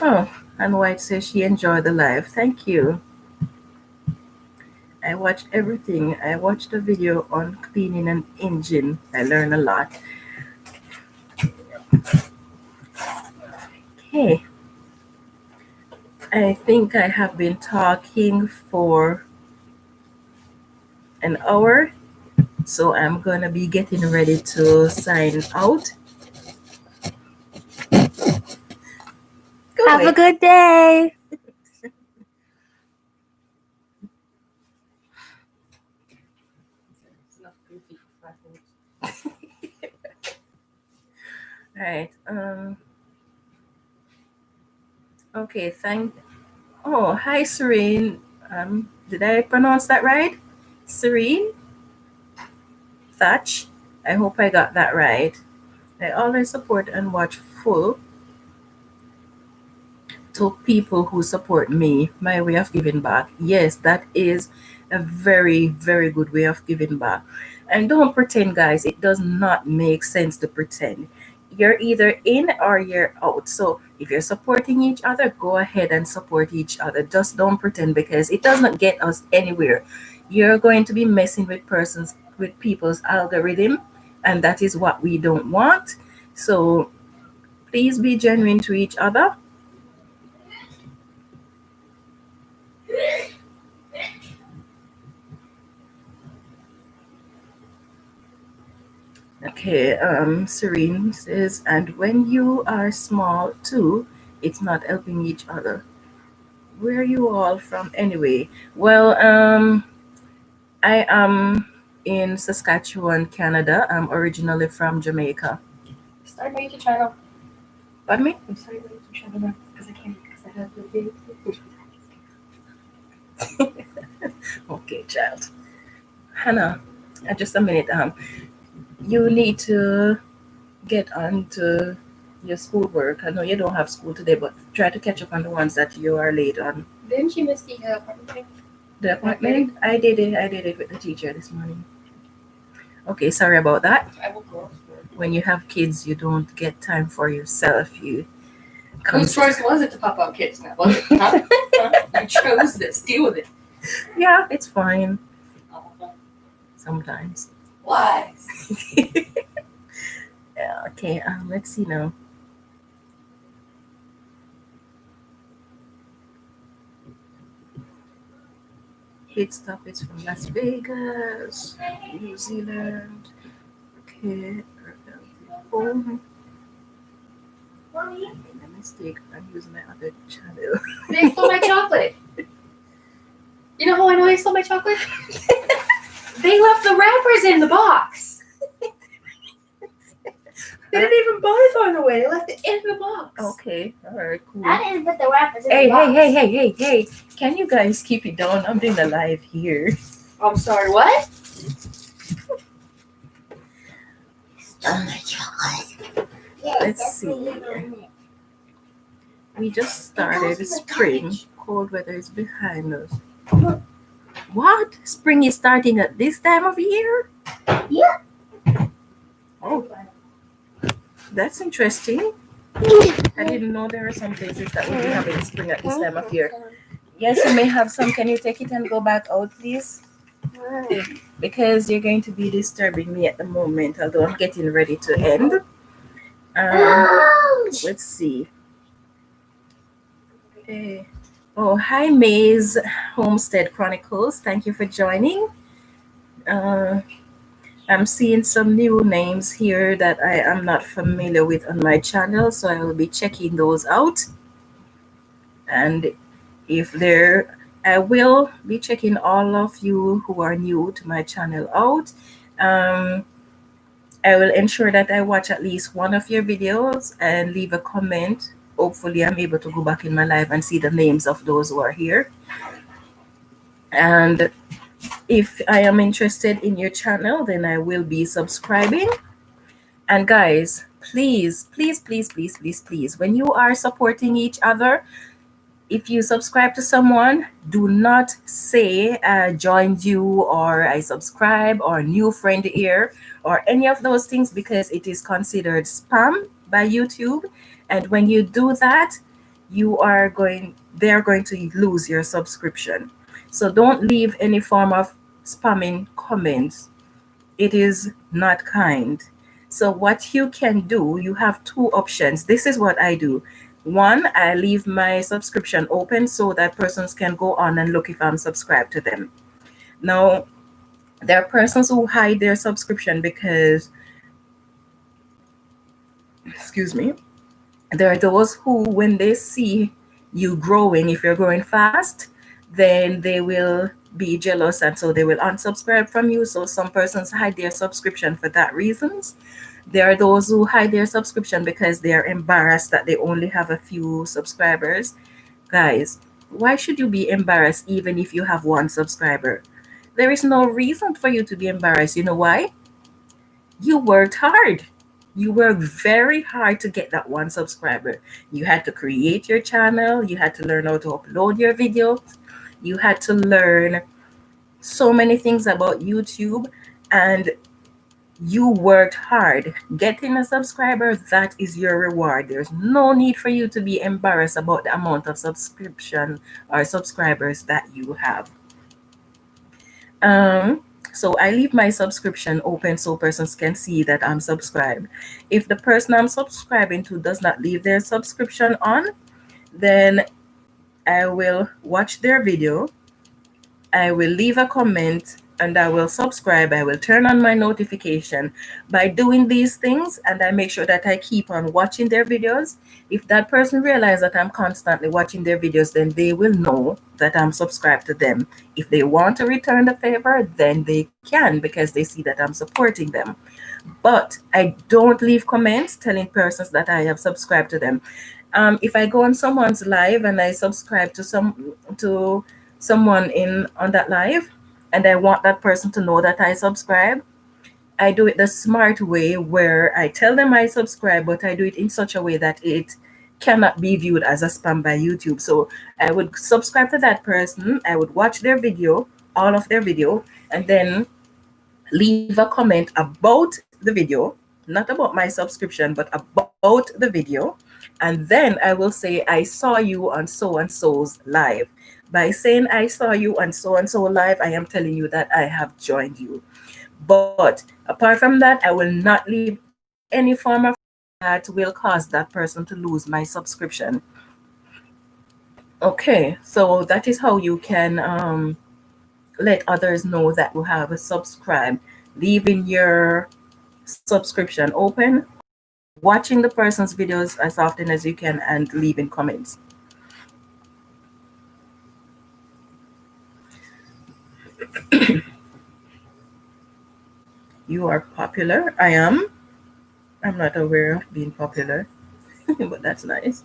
Oh, and White says she enjoyed the live. Thank you. I watched everything. I watched a video on cleaning an engine. I learned a lot. Okay, I think I have been talking for an hour, so I'm gonna be getting ready to sign out. Go Have a away. good day. All right. Okay. Oh, hi, Serene. Did I pronounce that right? Serene Thatch. I hope I got that right. I always support and watch full to people who support me, my way of giving back. Yes, that is a very, very good way of giving back. And don't pretend, guys, it does not make sense to pretend. You're either in or you're out. So if you're supporting each other, go ahead and support each other. Just don't pretend because it does not get us anywhere. You're going to be messing with people's algorithm, and that is what we don't want. So please be genuine to each other. Okay, Serene says, and when you are small too, it's not helping each other. Where are you all from anyway? Well, I am in Saskatchewan, Canada. I'm originally from Jamaica. Start my YouTube channel. Pardon me? I'm sorry, my YouTube channel because I can't because I have the video. Okay, child. Hannah, just a minute. You need to get on to your schoolwork. I know you don't have school today, but try to catch up on the ones that you are late on. Didn't you miss the apartment? The appointment? I did it. I did it with the teacher this morning. Okay, sorry about that. I will go. When you have kids, you don't get time for yourself. You Whose choice was it to pop out kids now? Was it? Huh? You chose this. Deal with it. Yeah, it's fine sometimes. Why? Yeah, okay, let's see now. Pit stop is from Las Vegas, New Zealand. Okay, home. Made a mistake. I'm using my other channel. They stole my chocolate. You know how I know they stole my chocolate? They left the wrappers in the box. They didn't even bother throwing it away. They left it in the box. Okay, all right, cool. I didn't put the wrappers in Hey, the box. hey. Can you guys keep it down? I'm doing a live here. I'm sorry, what? Stole my chocolate. Yes, Let's that's see. what you do. We just It goes started in the spring. package. Cold weather is behind us. What? Spring is starting at this time of year? Yeah. Oh, that's interesting. I didn't know there are some places that would be having spring at this time of year. Yes, you may have some. Can you take it and go back out, please? Because you're going to be disturbing me at the moment, although I'm getting ready to end. Ouch. Let's see. Oh, hi, Maze Homestead Chronicles. Thank you for joining. Uh, I'm seeing some new names here that I am not familiar with on my channel, so I will be checking those out. And if there, I will be checking all of you who are new to my channel out. Um, I will ensure that I watch at least one of your videos and leave a comment. Hopefully, I'm able to go back in my life and see the names of those who are here. And if I am interested in your channel, then I will be subscribing. And guys, please, please, please, please, please, please, when you are supporting each other, if you subscribe to someone, do not say I joined you or I subscribe or new friend here or any of those things, because it is considered spam by YouTube. And when you do that, they're going to lose your subscription. So don't leave any form of spamming comments. It is not kind. So what you can do, you have two options. This is what I do. One, I leave my subscription open so that persons can go on and look if I'm subscribed to them. Now, there are persons who hide their subscription because, excuse me, there are those who, when they see you growing, if you're growing fast, then they will be jealous and so they will unsubscribe from you. So some persons hide their subscription for that reasons. There are those who hide their subscription because they are embarrassed that they only have a few subscribers. Guys, why should you be embarrassed even if you have one subscriber? There is no reason for you to be embarrassed. You know why? You worked hard. You worked very hard to get that one subscriber. You had to create your channel. You had to learn how to upload your videos. You had to learn so many things about YouTube, and you worked hard. Getting a subscriber, that is your reward. There's no need for you to be embarrassed about the amount of subscription or subscribers that you have. Um, so I leave my subscription open so persons can see that I'm subscribed. If the person I'm subscribing to does not leave their subscription on, then I will watch their video, I will leave a comment, and I will subscribe. I will turn on my notification. By doing these things, and I make sure that I keep on watching their videos, if that person realizes that I'm constantly watching their videos, then they will know that I'm subscribed to them. If they want to return the favor, then they can, because they see that I'm supporting them. But I don't leave comments telling persons that I have subscribed to them. If I go on someone's live and I subscribe to someone in on that live, and I want that person to know that I subscribe, I do it the smart way where I tell them I subscribe, but I do it in such a way that it cannot be viewed as a spam by YouTube. So I would subscribe to that person, I would watch their video, all of their video, and then leave a comment about the video, not about my subscription, but about the video. And then I will say, I saw you on so and so's live. By saying I saw you on so and so live, I am telling you that I have joined you. But apart from that, I will not leave any form of that will cause that person to lose my subscription. Okay, so that is how you can let others know that you have a subscribe, leaving your subscription open, watching the person's videos as often as you can, and leaving comments. You are popular. I am. I'm not aware of being popular, but that's nice.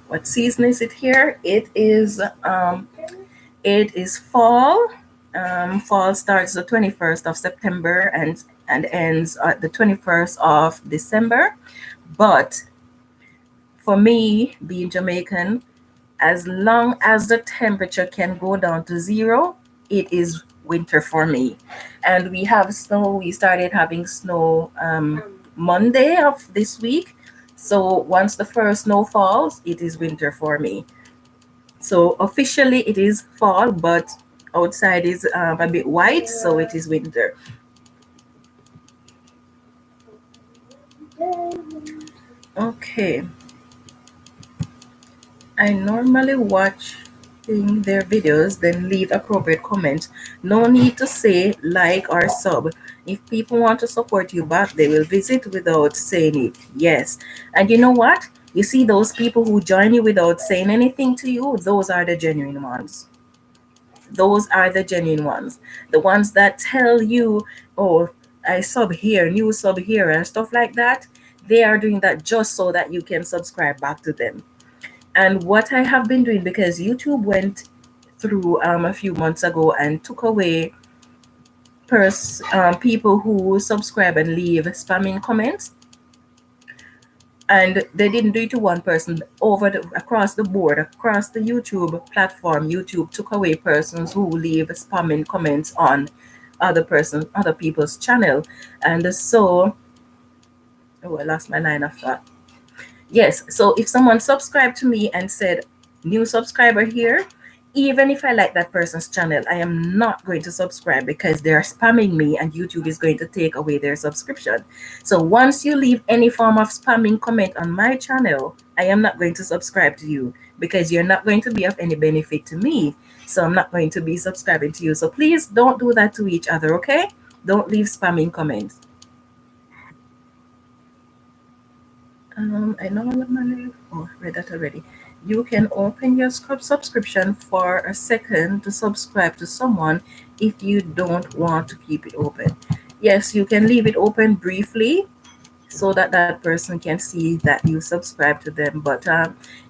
What season is it here? It is fall. Fall starts the 21st of September and ends at the 21st of December. But for me, being Jamaican, as long as the temperature can go down to zero, it is winter for me. And we have snow. We started having snow Monday of this week. So once the first snow falls, it is winter for me. So officially it is fall, but outside is a bit white, so it is winter. Okay. I normally watch their videos, then leave appropriate comments. No need to say like or sub. If people want to support you back, they will visit without saying it. Yes. And you know what? You see those people who join you without saying anything to you, those are the genuine ones. Those are the genuine ones. The ones that tell you, oh, I sub here, new sub here, and stuff like that. They are doing that just so that you can subscribe back to them. And what I have been doing, because YouTube went through a few months ago and took away people who subscribe and leave spamming comments, and they didn't do it to one person. Across the board, across the YouTube platform, YouTube took away persons who leave spamming comments on other people's channel. And so, oh, I lost my line of thought. Yes, so if someone subscribed to me and said, new subscriber here, even if I like that person's channel, I am not going to subscribe because they're spamming me and YouTube is going to take away their subscription. So once you leave any form of spamming comment on my channel, I am not going to subscribe to you because you're not going to be of any benefit to me. So I'm not going to be subscribing to you. So please don't do that to each other, okay? Don't leave spamming comments. I know I read that already. You can open your subscription for a second to subscribe to someone if you don't want to keep it open. Yes, you can leave it open briefly so that that person can see that you subscribe to them. But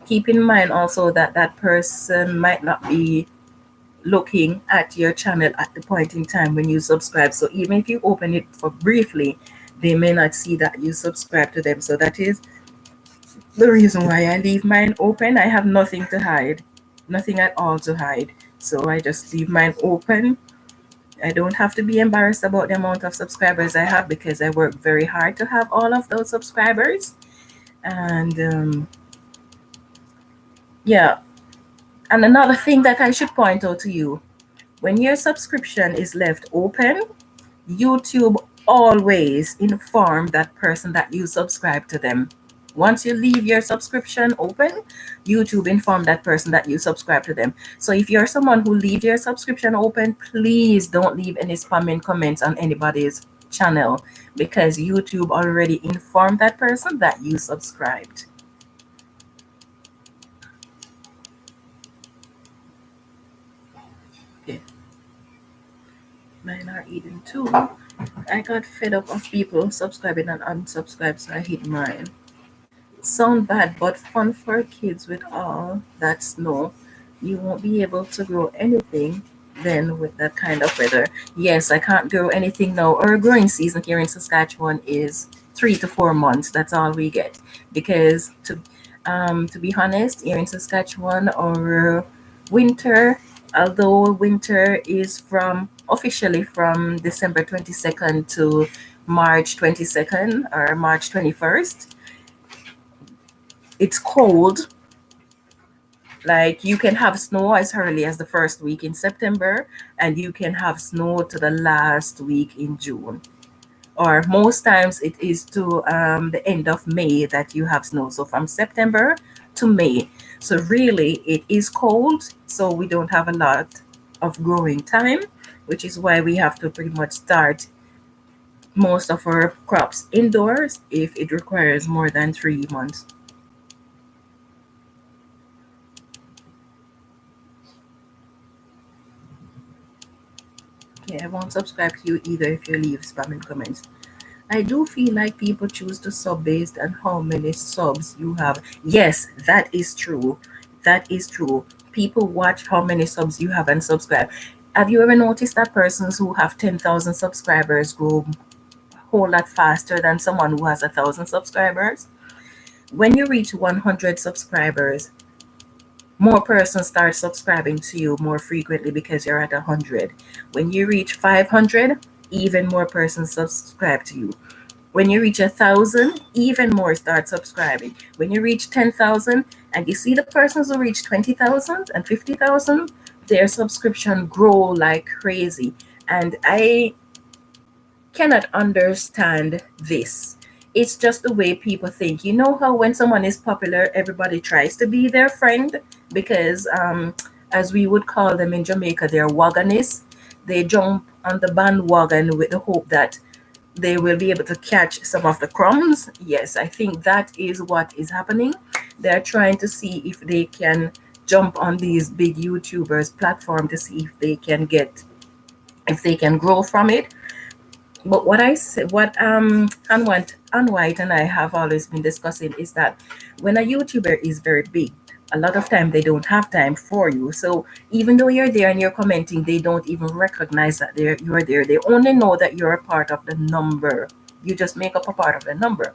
keep in mind also that that person might not be looking at your channel at the point in time when you subscribe. So even if you open it for briefly, they may not see that you subscribe to them. So that is the reason why I leave mine open. I have nothing to hide, nothing at all to hide. So I just leave mine open. I don't have to be embarrassed about the amount of subscribers I have because I work very hard to have all of those subscribers. And yeah, and another thing that I should point out to you, when your subscription is left open, YouTube always inform that person that you subscribe to them. Once you leave your subscription open, YouTube inform that person that you subscribe to them. So if you're someone who leave your subscription open, please don't leave any spamming comments on anybody's channel because YouTube already informed that person that you subscribed. Okay. Mine are eating too. I got fed up of people subscribing and unsubscribe, so I hit mine. Sound bad, but fun for kids with all that snow. You won't be able to grow anything then with that kind of weather. Yes, I can't grow anything now. Our growing season here in Saskatchewan is 3 to 4 months. That's all we get. Because to be honest, here in Saskatchewan, our winter, although winter is from officially from December 22nd to March 22nd or March 21st, it's cold. Like you can have snow as early as the first week in September, and you can have snow to the last week in June. Or most times it is to the end of May that you have snow. So from September to May. So really it is cold. So we don't have a lot of growing time, which is why we have to pretty much start most of our crops indoors if it requires more than 3 months. Okay, I won't subscribe to you either if you leave spamming comments. I do feel like people choose to sub based on how many subs you have. Yes, that is true. That is true. People watch how many subs you have and subscribe. Have you ever noticed that persons who have 10,000 subscribers grow a whole lot faster than someone who has 1,000 subscribers? When you reach 100 subscribers, more persons start subscribing to you more frequently because you're at 100. When you reach 500, even more persons subscribe to you. When you reach 1,000, even more start subscribing. When you reach 10,000, and you see the persons who reach 20,000 and 50,000, their subscription grow like crazy. And I cannot understand this. It's just the way people think. You know how when someone is popular, everybody tries to be their friend because, as we would call them in Jamaica, they're wagonists. They jump on the bandwagon with the hope that they will be able to catch some of the crumbs. Yes, I think that is what is happening. They're trying to see if they can jump on these big YouTubers platform to see if they can grow from it. But what I said, what Anwhite and I have always been discussing is that when a YouTuber is very big, a lot of time they don't have time for you. So even though you're there and you're commenting, they don't even recognize that you're there. They only know that you're a part of the number. You just make up a part of the number.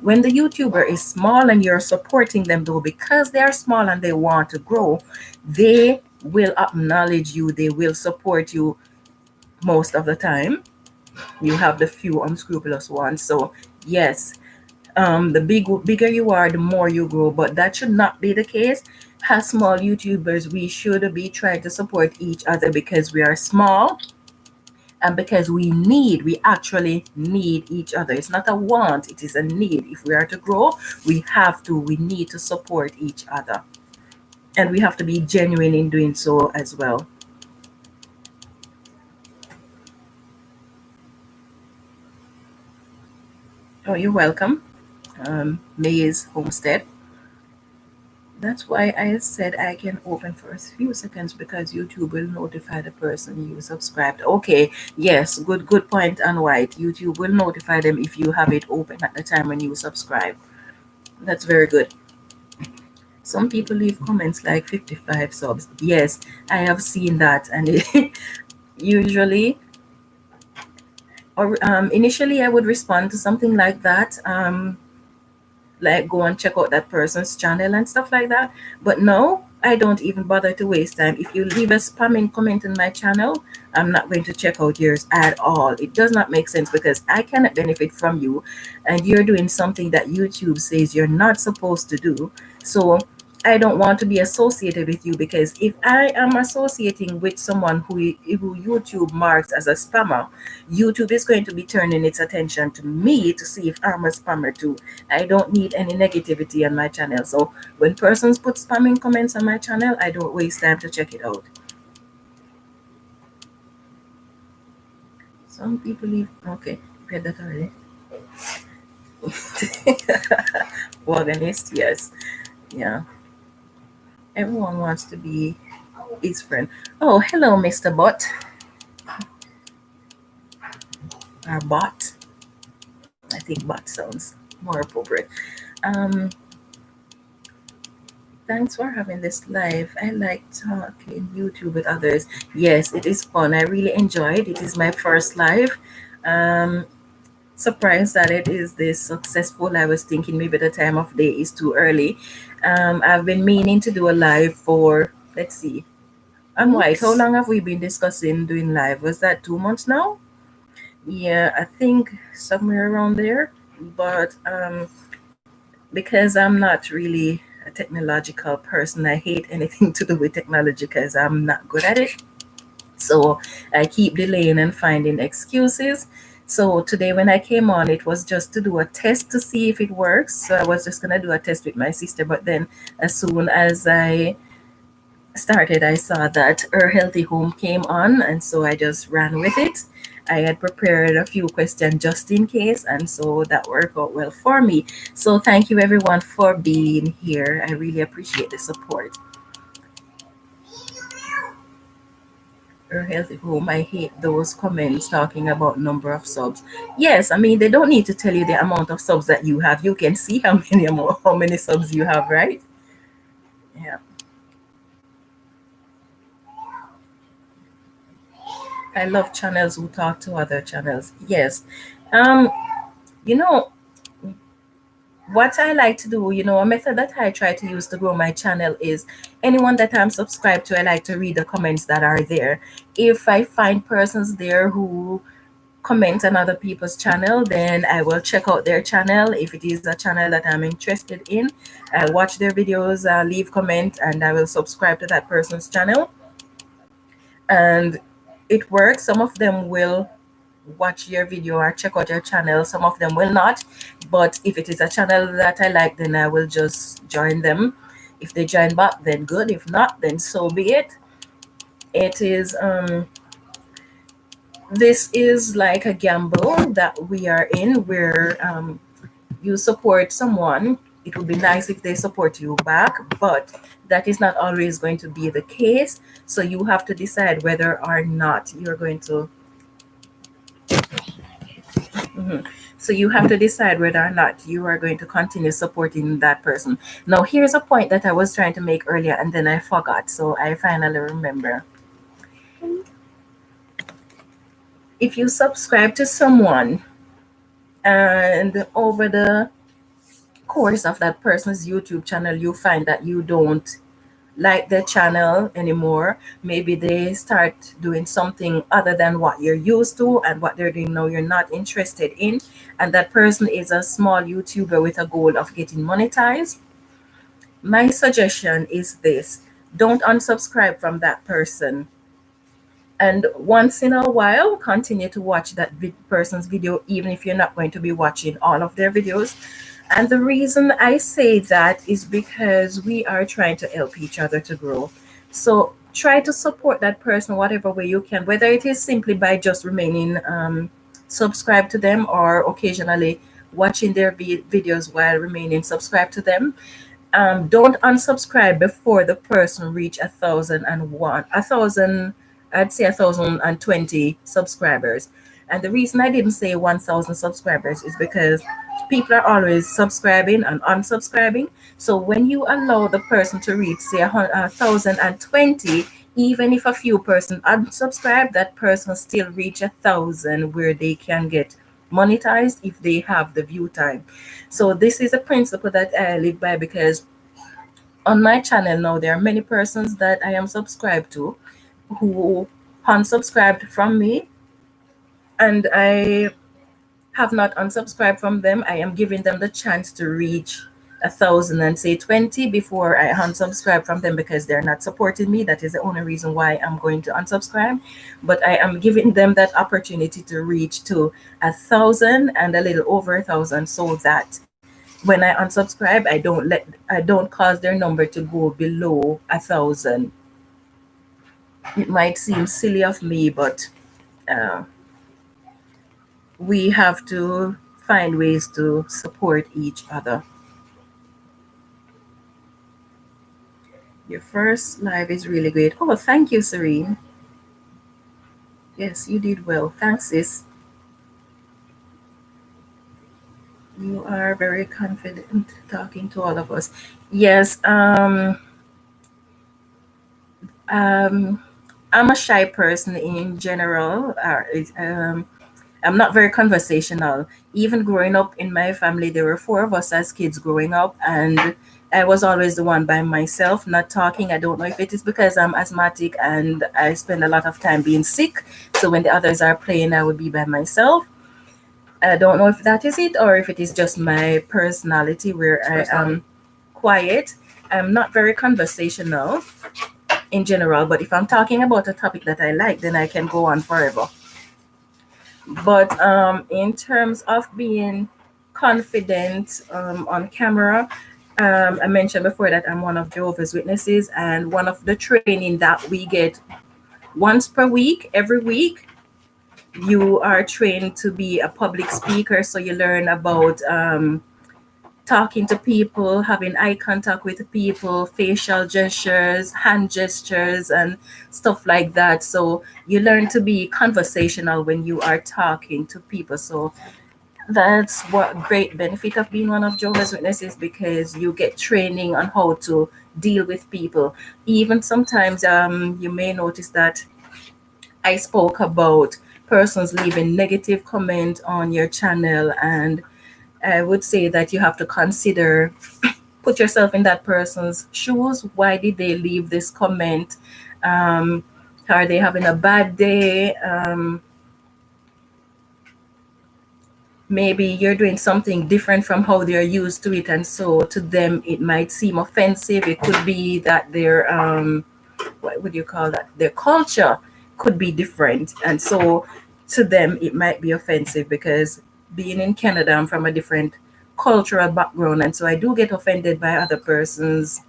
When the YouTuber is small and you're supporting them, though, because they are small and they want to grow, they will acknowledge you. They will support you most of the time. You have the few unscrupulous ones. So yes, the bigger you are, the more you grow. But that should not be the case. As small YouTubers, we should be trying to support each other because we are small and because we actually need each other. It's not a want, it is a need. If we are to grow, we need to support each other. And we have to be genuine in doing so as well. Oh, you're welcome. Maze Homestead. That's why I said I can open for a few seconds because YouTube will notify the person you subscribed. Okay, yes, good point on White. YouTube will notify them if you have it open at the time when you subscribe. That's very good. Some people leave comments like 55 subs. Yes, I have seen that, and usually, or initially, I would respond to something like that. Like go and check out that person's channel and stuff like that. But no, I don't even bother to waste time. If you leave a spamming comment in my channel, I'm not going to check out yours at all. It does not make sense because I cannot benefit from you and you're doing something that YouTube says you're not supposed to do. So I don't want to be associated with you because if I am associating with someone who YouTube marks as a spammer, YouTube is going to be turning its attention to me to see if I'm a spammer too. I don't need any negativity on my channel. So when persons put spamming comments on my channel, I don't waste time to check it out. Some people leave. Okay, read that already. Organist, yes. Yeah. Everyone wants to be his friend. Oh, hello, Mr. Bot. Or bot. I think bot sounds more appropriate. Um, Thanks for having this live. I like talking YouTube with others. Yes, it is fun. I really enjoy it. It is my first live. Um, Surprised that it is this successful. I was thinking maybe the time of day is too early. I've been meaning to do a live for, let's see, I'm White. How Weeks. long have we been discussing doing live? Was that 2 months now? Yeah, I think somewhere around there. But because I'm not really a technological person, I hate anything to do with technology because I'm not good at it. So I keep delaying and finding excuses. So today when I came on, it was just to do a test to see if it works. So I was just gonna do a test with my sister, but then as soon as I started, I saw that Her Healthy Home came on, and so I just ran with it. I had prepared a few questions just in case, and so that worked out well for me. So thank you everyone for being here. I really appreciate the support. Her Healthy Home, I hate those comments talking about number of subs. Yes, I mean they don't need to tell you the amount of subs that you have. You can see how many subs you have, right? Yeah. I love channels who talk to other channels. Yes. Um, you know, what I like to do, a method that I try to use to grow my channel is anyone that I'm subscribed to, I like to read the comments that are there. If I find persons there who comment on other people's channel, then I will check out their channel. If it is a channel that I'm interested in, I watch their videos, leave comment, and I will subscribe to that person's channel. And it works. Some of them will watch your video or check out your channel. Some of them will not. But if it is a channel that I like, then I will just join them. If they join back, then good. If not, then so be it. It is this is like a gamble that we are in where you support someone. It would be nice if they support you back, but that is not always going to be the case. So you have to decide whether or not you're going to. Mhm. So you have to decide whether or not you are going to continue supporting that person. Now, here's a point that I was trying to make earlier and then I forgot. So I finally remember. If you subscribe to someone and over the course of that person's YouTube channel, you find that you don't like their channel anymore. Maybe they start doing something other than what you're used to, and what they're doing now you're not interested in. And that person is a small YouTuber with a goal of getting monetized. My suggestion is this: don't unsubscribe from that person. And once in a while, continue to watch that person's video, even if you're not going to be watching all of their videos. And the reason I say that is because we are trying to help each other to grow. So try to support that person whatever way you can, whether it is simply by just remaining subscribed to them, or occasionally watching their videos while remaining subscribed to them. Don't unsubscribe before the person reach 1,001, 1,000, I'd say 1,020 subscribers. And the reason I didn't say 1,000 subscribers is because people are always subscribing and unsubscribing. So when you allow the person to reach, say, 1,020, even if a few person unsubscribe, that person still reach 1,000 where they can get monetized if they have the view time. So this is a principle that I live by, because on my channel now there are many persons that I am subscribed to who unsubscribed from me, and I have not unsubscribed from them. I am giving them the chance to reach 1,000 and say 20 before I unsubscribe from them, because they're not supporting me. That is the only reason why I'm going to unsubscribe. But I am giving them that opportunity to reach to 1,000 and a little over 1,000, so that when I unsubscribe, I don't cause their number to go below 1,000. It might seem silly of me, but uh, we have to find ways to support each other. Your first live is really great. Oh, thank you, Serene. Yes, you did well. Thanks, sis. You are very confident talking to all of us. Yes, um, I'm a shy person in general. I'm not very conversational. Even growing up in my family, there were four of us as kids growing up, and I was always the one by myself, not talking. I don't know if it is because I'm asthmatic and I spend a lot of time being sick. So when the others are playing, I would be by myself. I don't know if that is it, or if it is just my personality where I am quiet. I'm not very conversational in general, but if I'm talking about a topic that I like, then I can go on forever. But in terms of being confident on camera, I mentioned before that I'm one of Jehovah's Witnesses, and one of the training that we get once per week, every week, you are trained to be a public speaker. So you learn about talking to people, having eye contact with people, facial gestures, hand gestures, and stuff like that. So you learn to be conversational when you are talking to people. So that's what great benefit of being one of Jehovah's Witnesses, because you get training on how to deal with people. Even sometimes you may notice that I spoke about persons leaving negative comment on your channel, and I would say that you have to consider, put yourself in that person's shoes. Why did they leave this comment? Um, are they having a bad day? Maybe you're doing something different from how they're used to it, and so to them it might seem offensive. It could be that their what would you call that? Their culture could be different, and so to them it might be offensive, because being in Canada, I'm from a different cultural background, and so I do get offended by other person's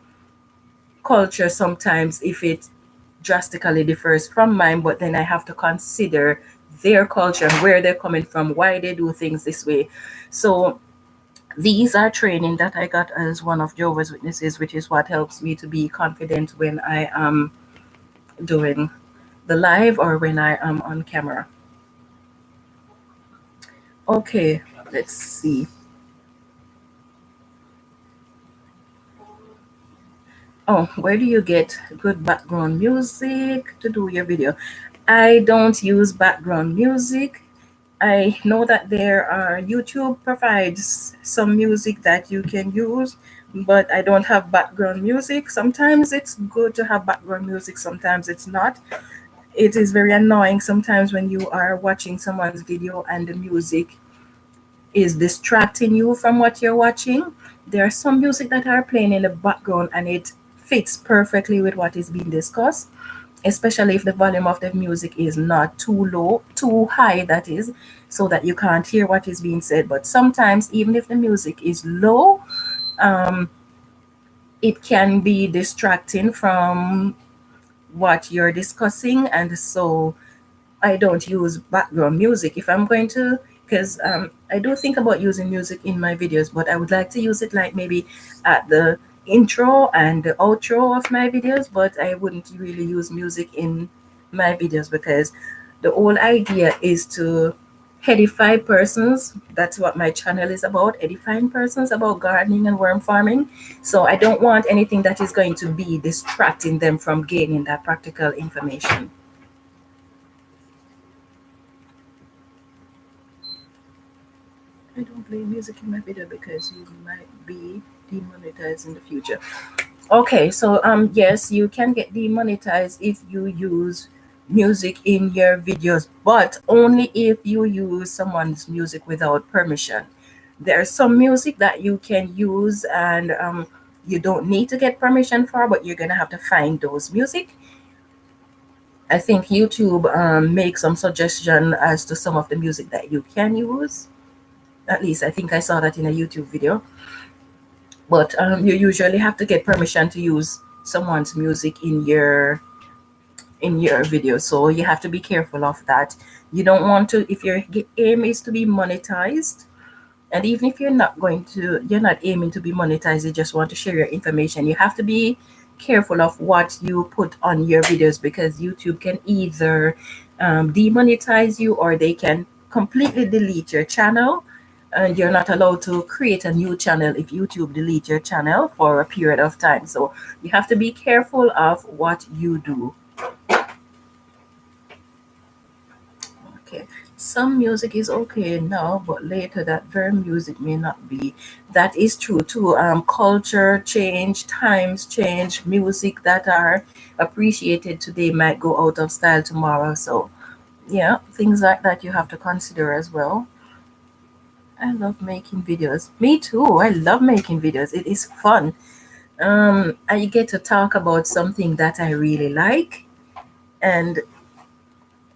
culture sometimes if it drastically differs from mine. But then I have to consider their culture and where they're coming from, why they do things this way. So these are training that I got as one of Jehovah's Witnesses, which is what helps me to be confident when I am doing the live or when I am on camera. Okay, let's see. Oh, where do you get good background music to do your video? I don't use background music. I know that there are YouTube provides some music that you can use, but I don't have background music. Sometimes it's good to have background music, sometimes it's not. It is very annoying sometimes when you are watching someone's video and the music is distracting you from what you're watching. There are some music that are playing in the background and it fits perfectly with what is being discussed, especially if the volume of the music is not too low, too high, that is, so that you can't hear what is being said. But sometimes, even if the music is low, um, it can be distracting from what you're discussing. And so I don't use background music if I'm going to, because I do think about using music in my videos, but I would like to use it like maybe at the intro and the outro of my videos, but I wouldn't really use music in my videos because the whole idea is to edify persons. That's what my channel is about, edifying persons about gardening and worm farming. So I don't want anything that is going to be distracting them from gaining that practical information. I don't play music in my video because you might be demonetized in the future. Okay, so yes, you can get demonetized if you use music in your videos, but only if you use someone's music without permission. There's some music that you can use and you don't need to get permission for, but you're gonna have to find those music. I think YouTube makes some suggestion as to some of the music that you can use. At least I think I saw that in a YouTube video. But you usually have to get permission to use someone's music in your video, so you have to be careful of that. You don't want to, if your aim is to be monetized, and even if you're not aiming to be monetized, you just want to share your information, you have to be careful of what you put on your videos, because YouTube can either demonetize you or they can completely delete your channel, and you're not allowed to create a new channel if YouTube delete your channel for a period of time. So you have to be careful of what you do. Okay, some music is okay now, but later that very music may not be. That is true too. Culture change, times change, music that are appreciated today might go out of style tomorrow. So yeah, things like that you have to consider as well. I love making videos. Me too. I love making videos. It is fun. I get to talk about something that I really like, and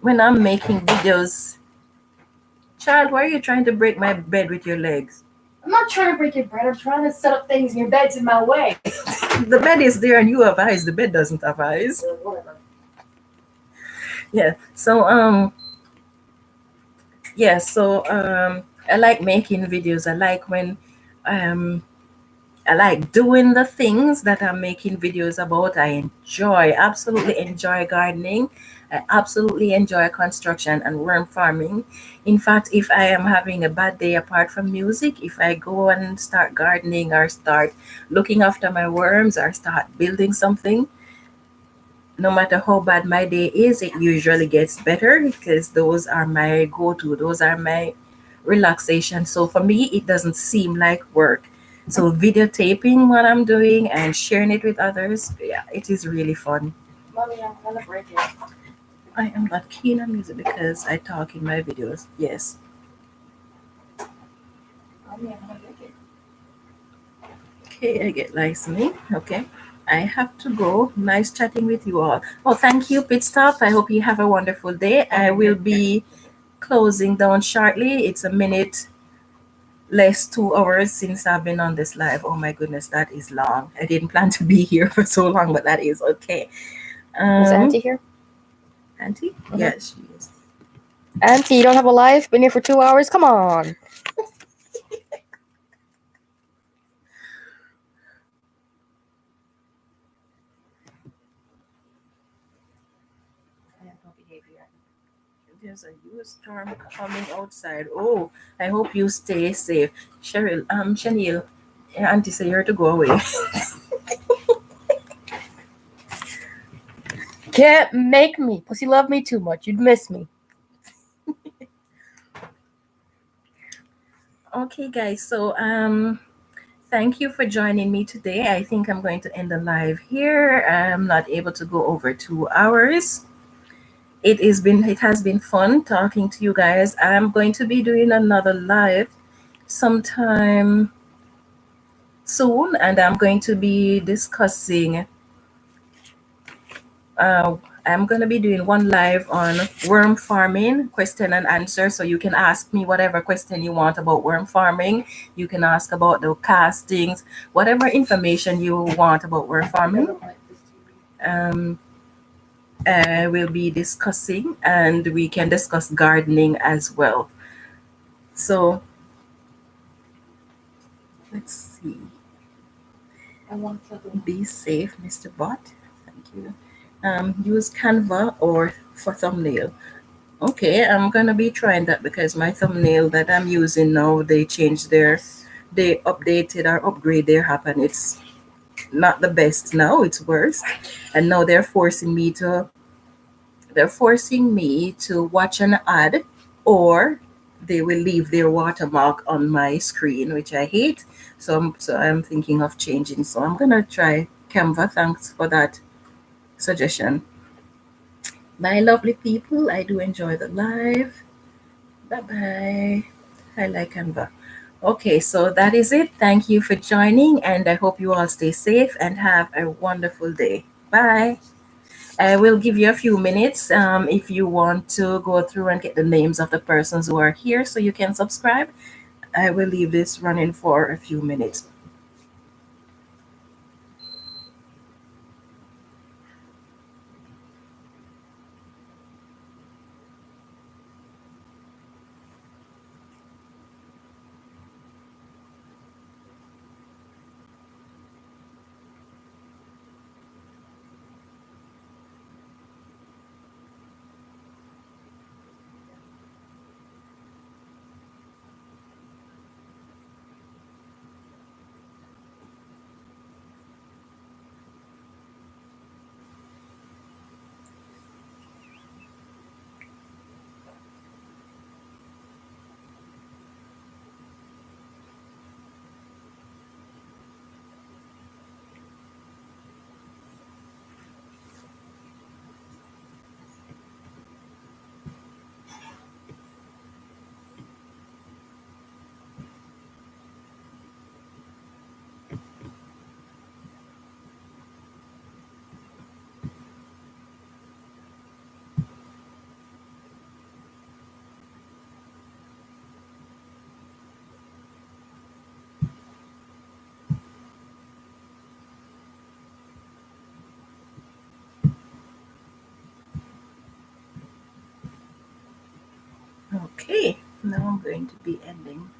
when I'm making videos, child, why are you trying to break my bed with your legs? I'm not trying to break your bread. I'm trying to set up things in your bed's in my way. The bed is there and you have eyes. The bed doesn't have eyes. Whatever. Yeah. So I like making videos. I like when um I like doing the things that I'm making videos about. Absolutely enjoy gardening. I absolutely enjoy construction and worm farming. In fact, if I am having a bad day apart from music, if I go and start gardening or start looking after my worms or start building something, no matter how bad my day is, it usually gets better because those are my go-to. Those are my relaxation. So for me, it doesn't seem like work. So videotaping what I'm doing and sharing it with others, yeah, it is really fun. Mommy, I'm gonna break it. I am not keen on music because I talk in my videos. Yes. Mommy, I'm gonna break it. Okay, I get listening. Okay. I have to go. Nice chatting with you all. Oh, thank you, Pit Stop. I hope you have a wonderful day. I will be closing down shortly. It's a minute less 2 hours since I've been on this live. Oh my goodness, that is long. I didn't plan to be here for so long, but that is okay. Was Auntie here? Auntie? Mhm. Yes, she is. Auntie, you don't have a life? Been here for 2 hours? Come on. I have no behavior. There's a huge storm coming outside. Oh, I hope you stay safe. Cheryl, Chanel, your auntie say you're to go away. Can't make me. Plus, you love me too much. You'd miss me. Okay, guys. So, thank you for joining me today. I think I'm going to end the live here. I'm not able to go over 2 hours. It has been fun talking to you guys. I'm going to be doing another live sometime soon, and I'm going to be discussing. I'm going to be doing one live on worm farming, question and answer. So you can ask me whatever question you want about worm farming. You can ask about the castings, whatever information you want about worm farming. Um, we'll be discussing, and we can discuss gardening as well. So let's see. Be safe, Mr. Bot. Thank you. Use Canva or for thumbnail. Okay, I'm gonna be trying that because my thumbnail that I'm using now, they updated or upgrade their app, and it's not the best now, it's worse. And now they're forcing me to watch an ad, or they will leave their watermark on my screen, which I hate. So I'm thinking of changing. So I'm gonna try Canva. Thanks for that suggestion. Bye, lovely people. I do enjoy the live. Bye bye. I like Canva. Okay, so that is it. Thank you for joining, and I hope you all stay safe and have a wonderful day. Bye. I will give you a few minutes if you want to go through and get the names of the persons who are here so you can subscribe. I will leave this running for a few minutes. Okay, now I'm going to be ending.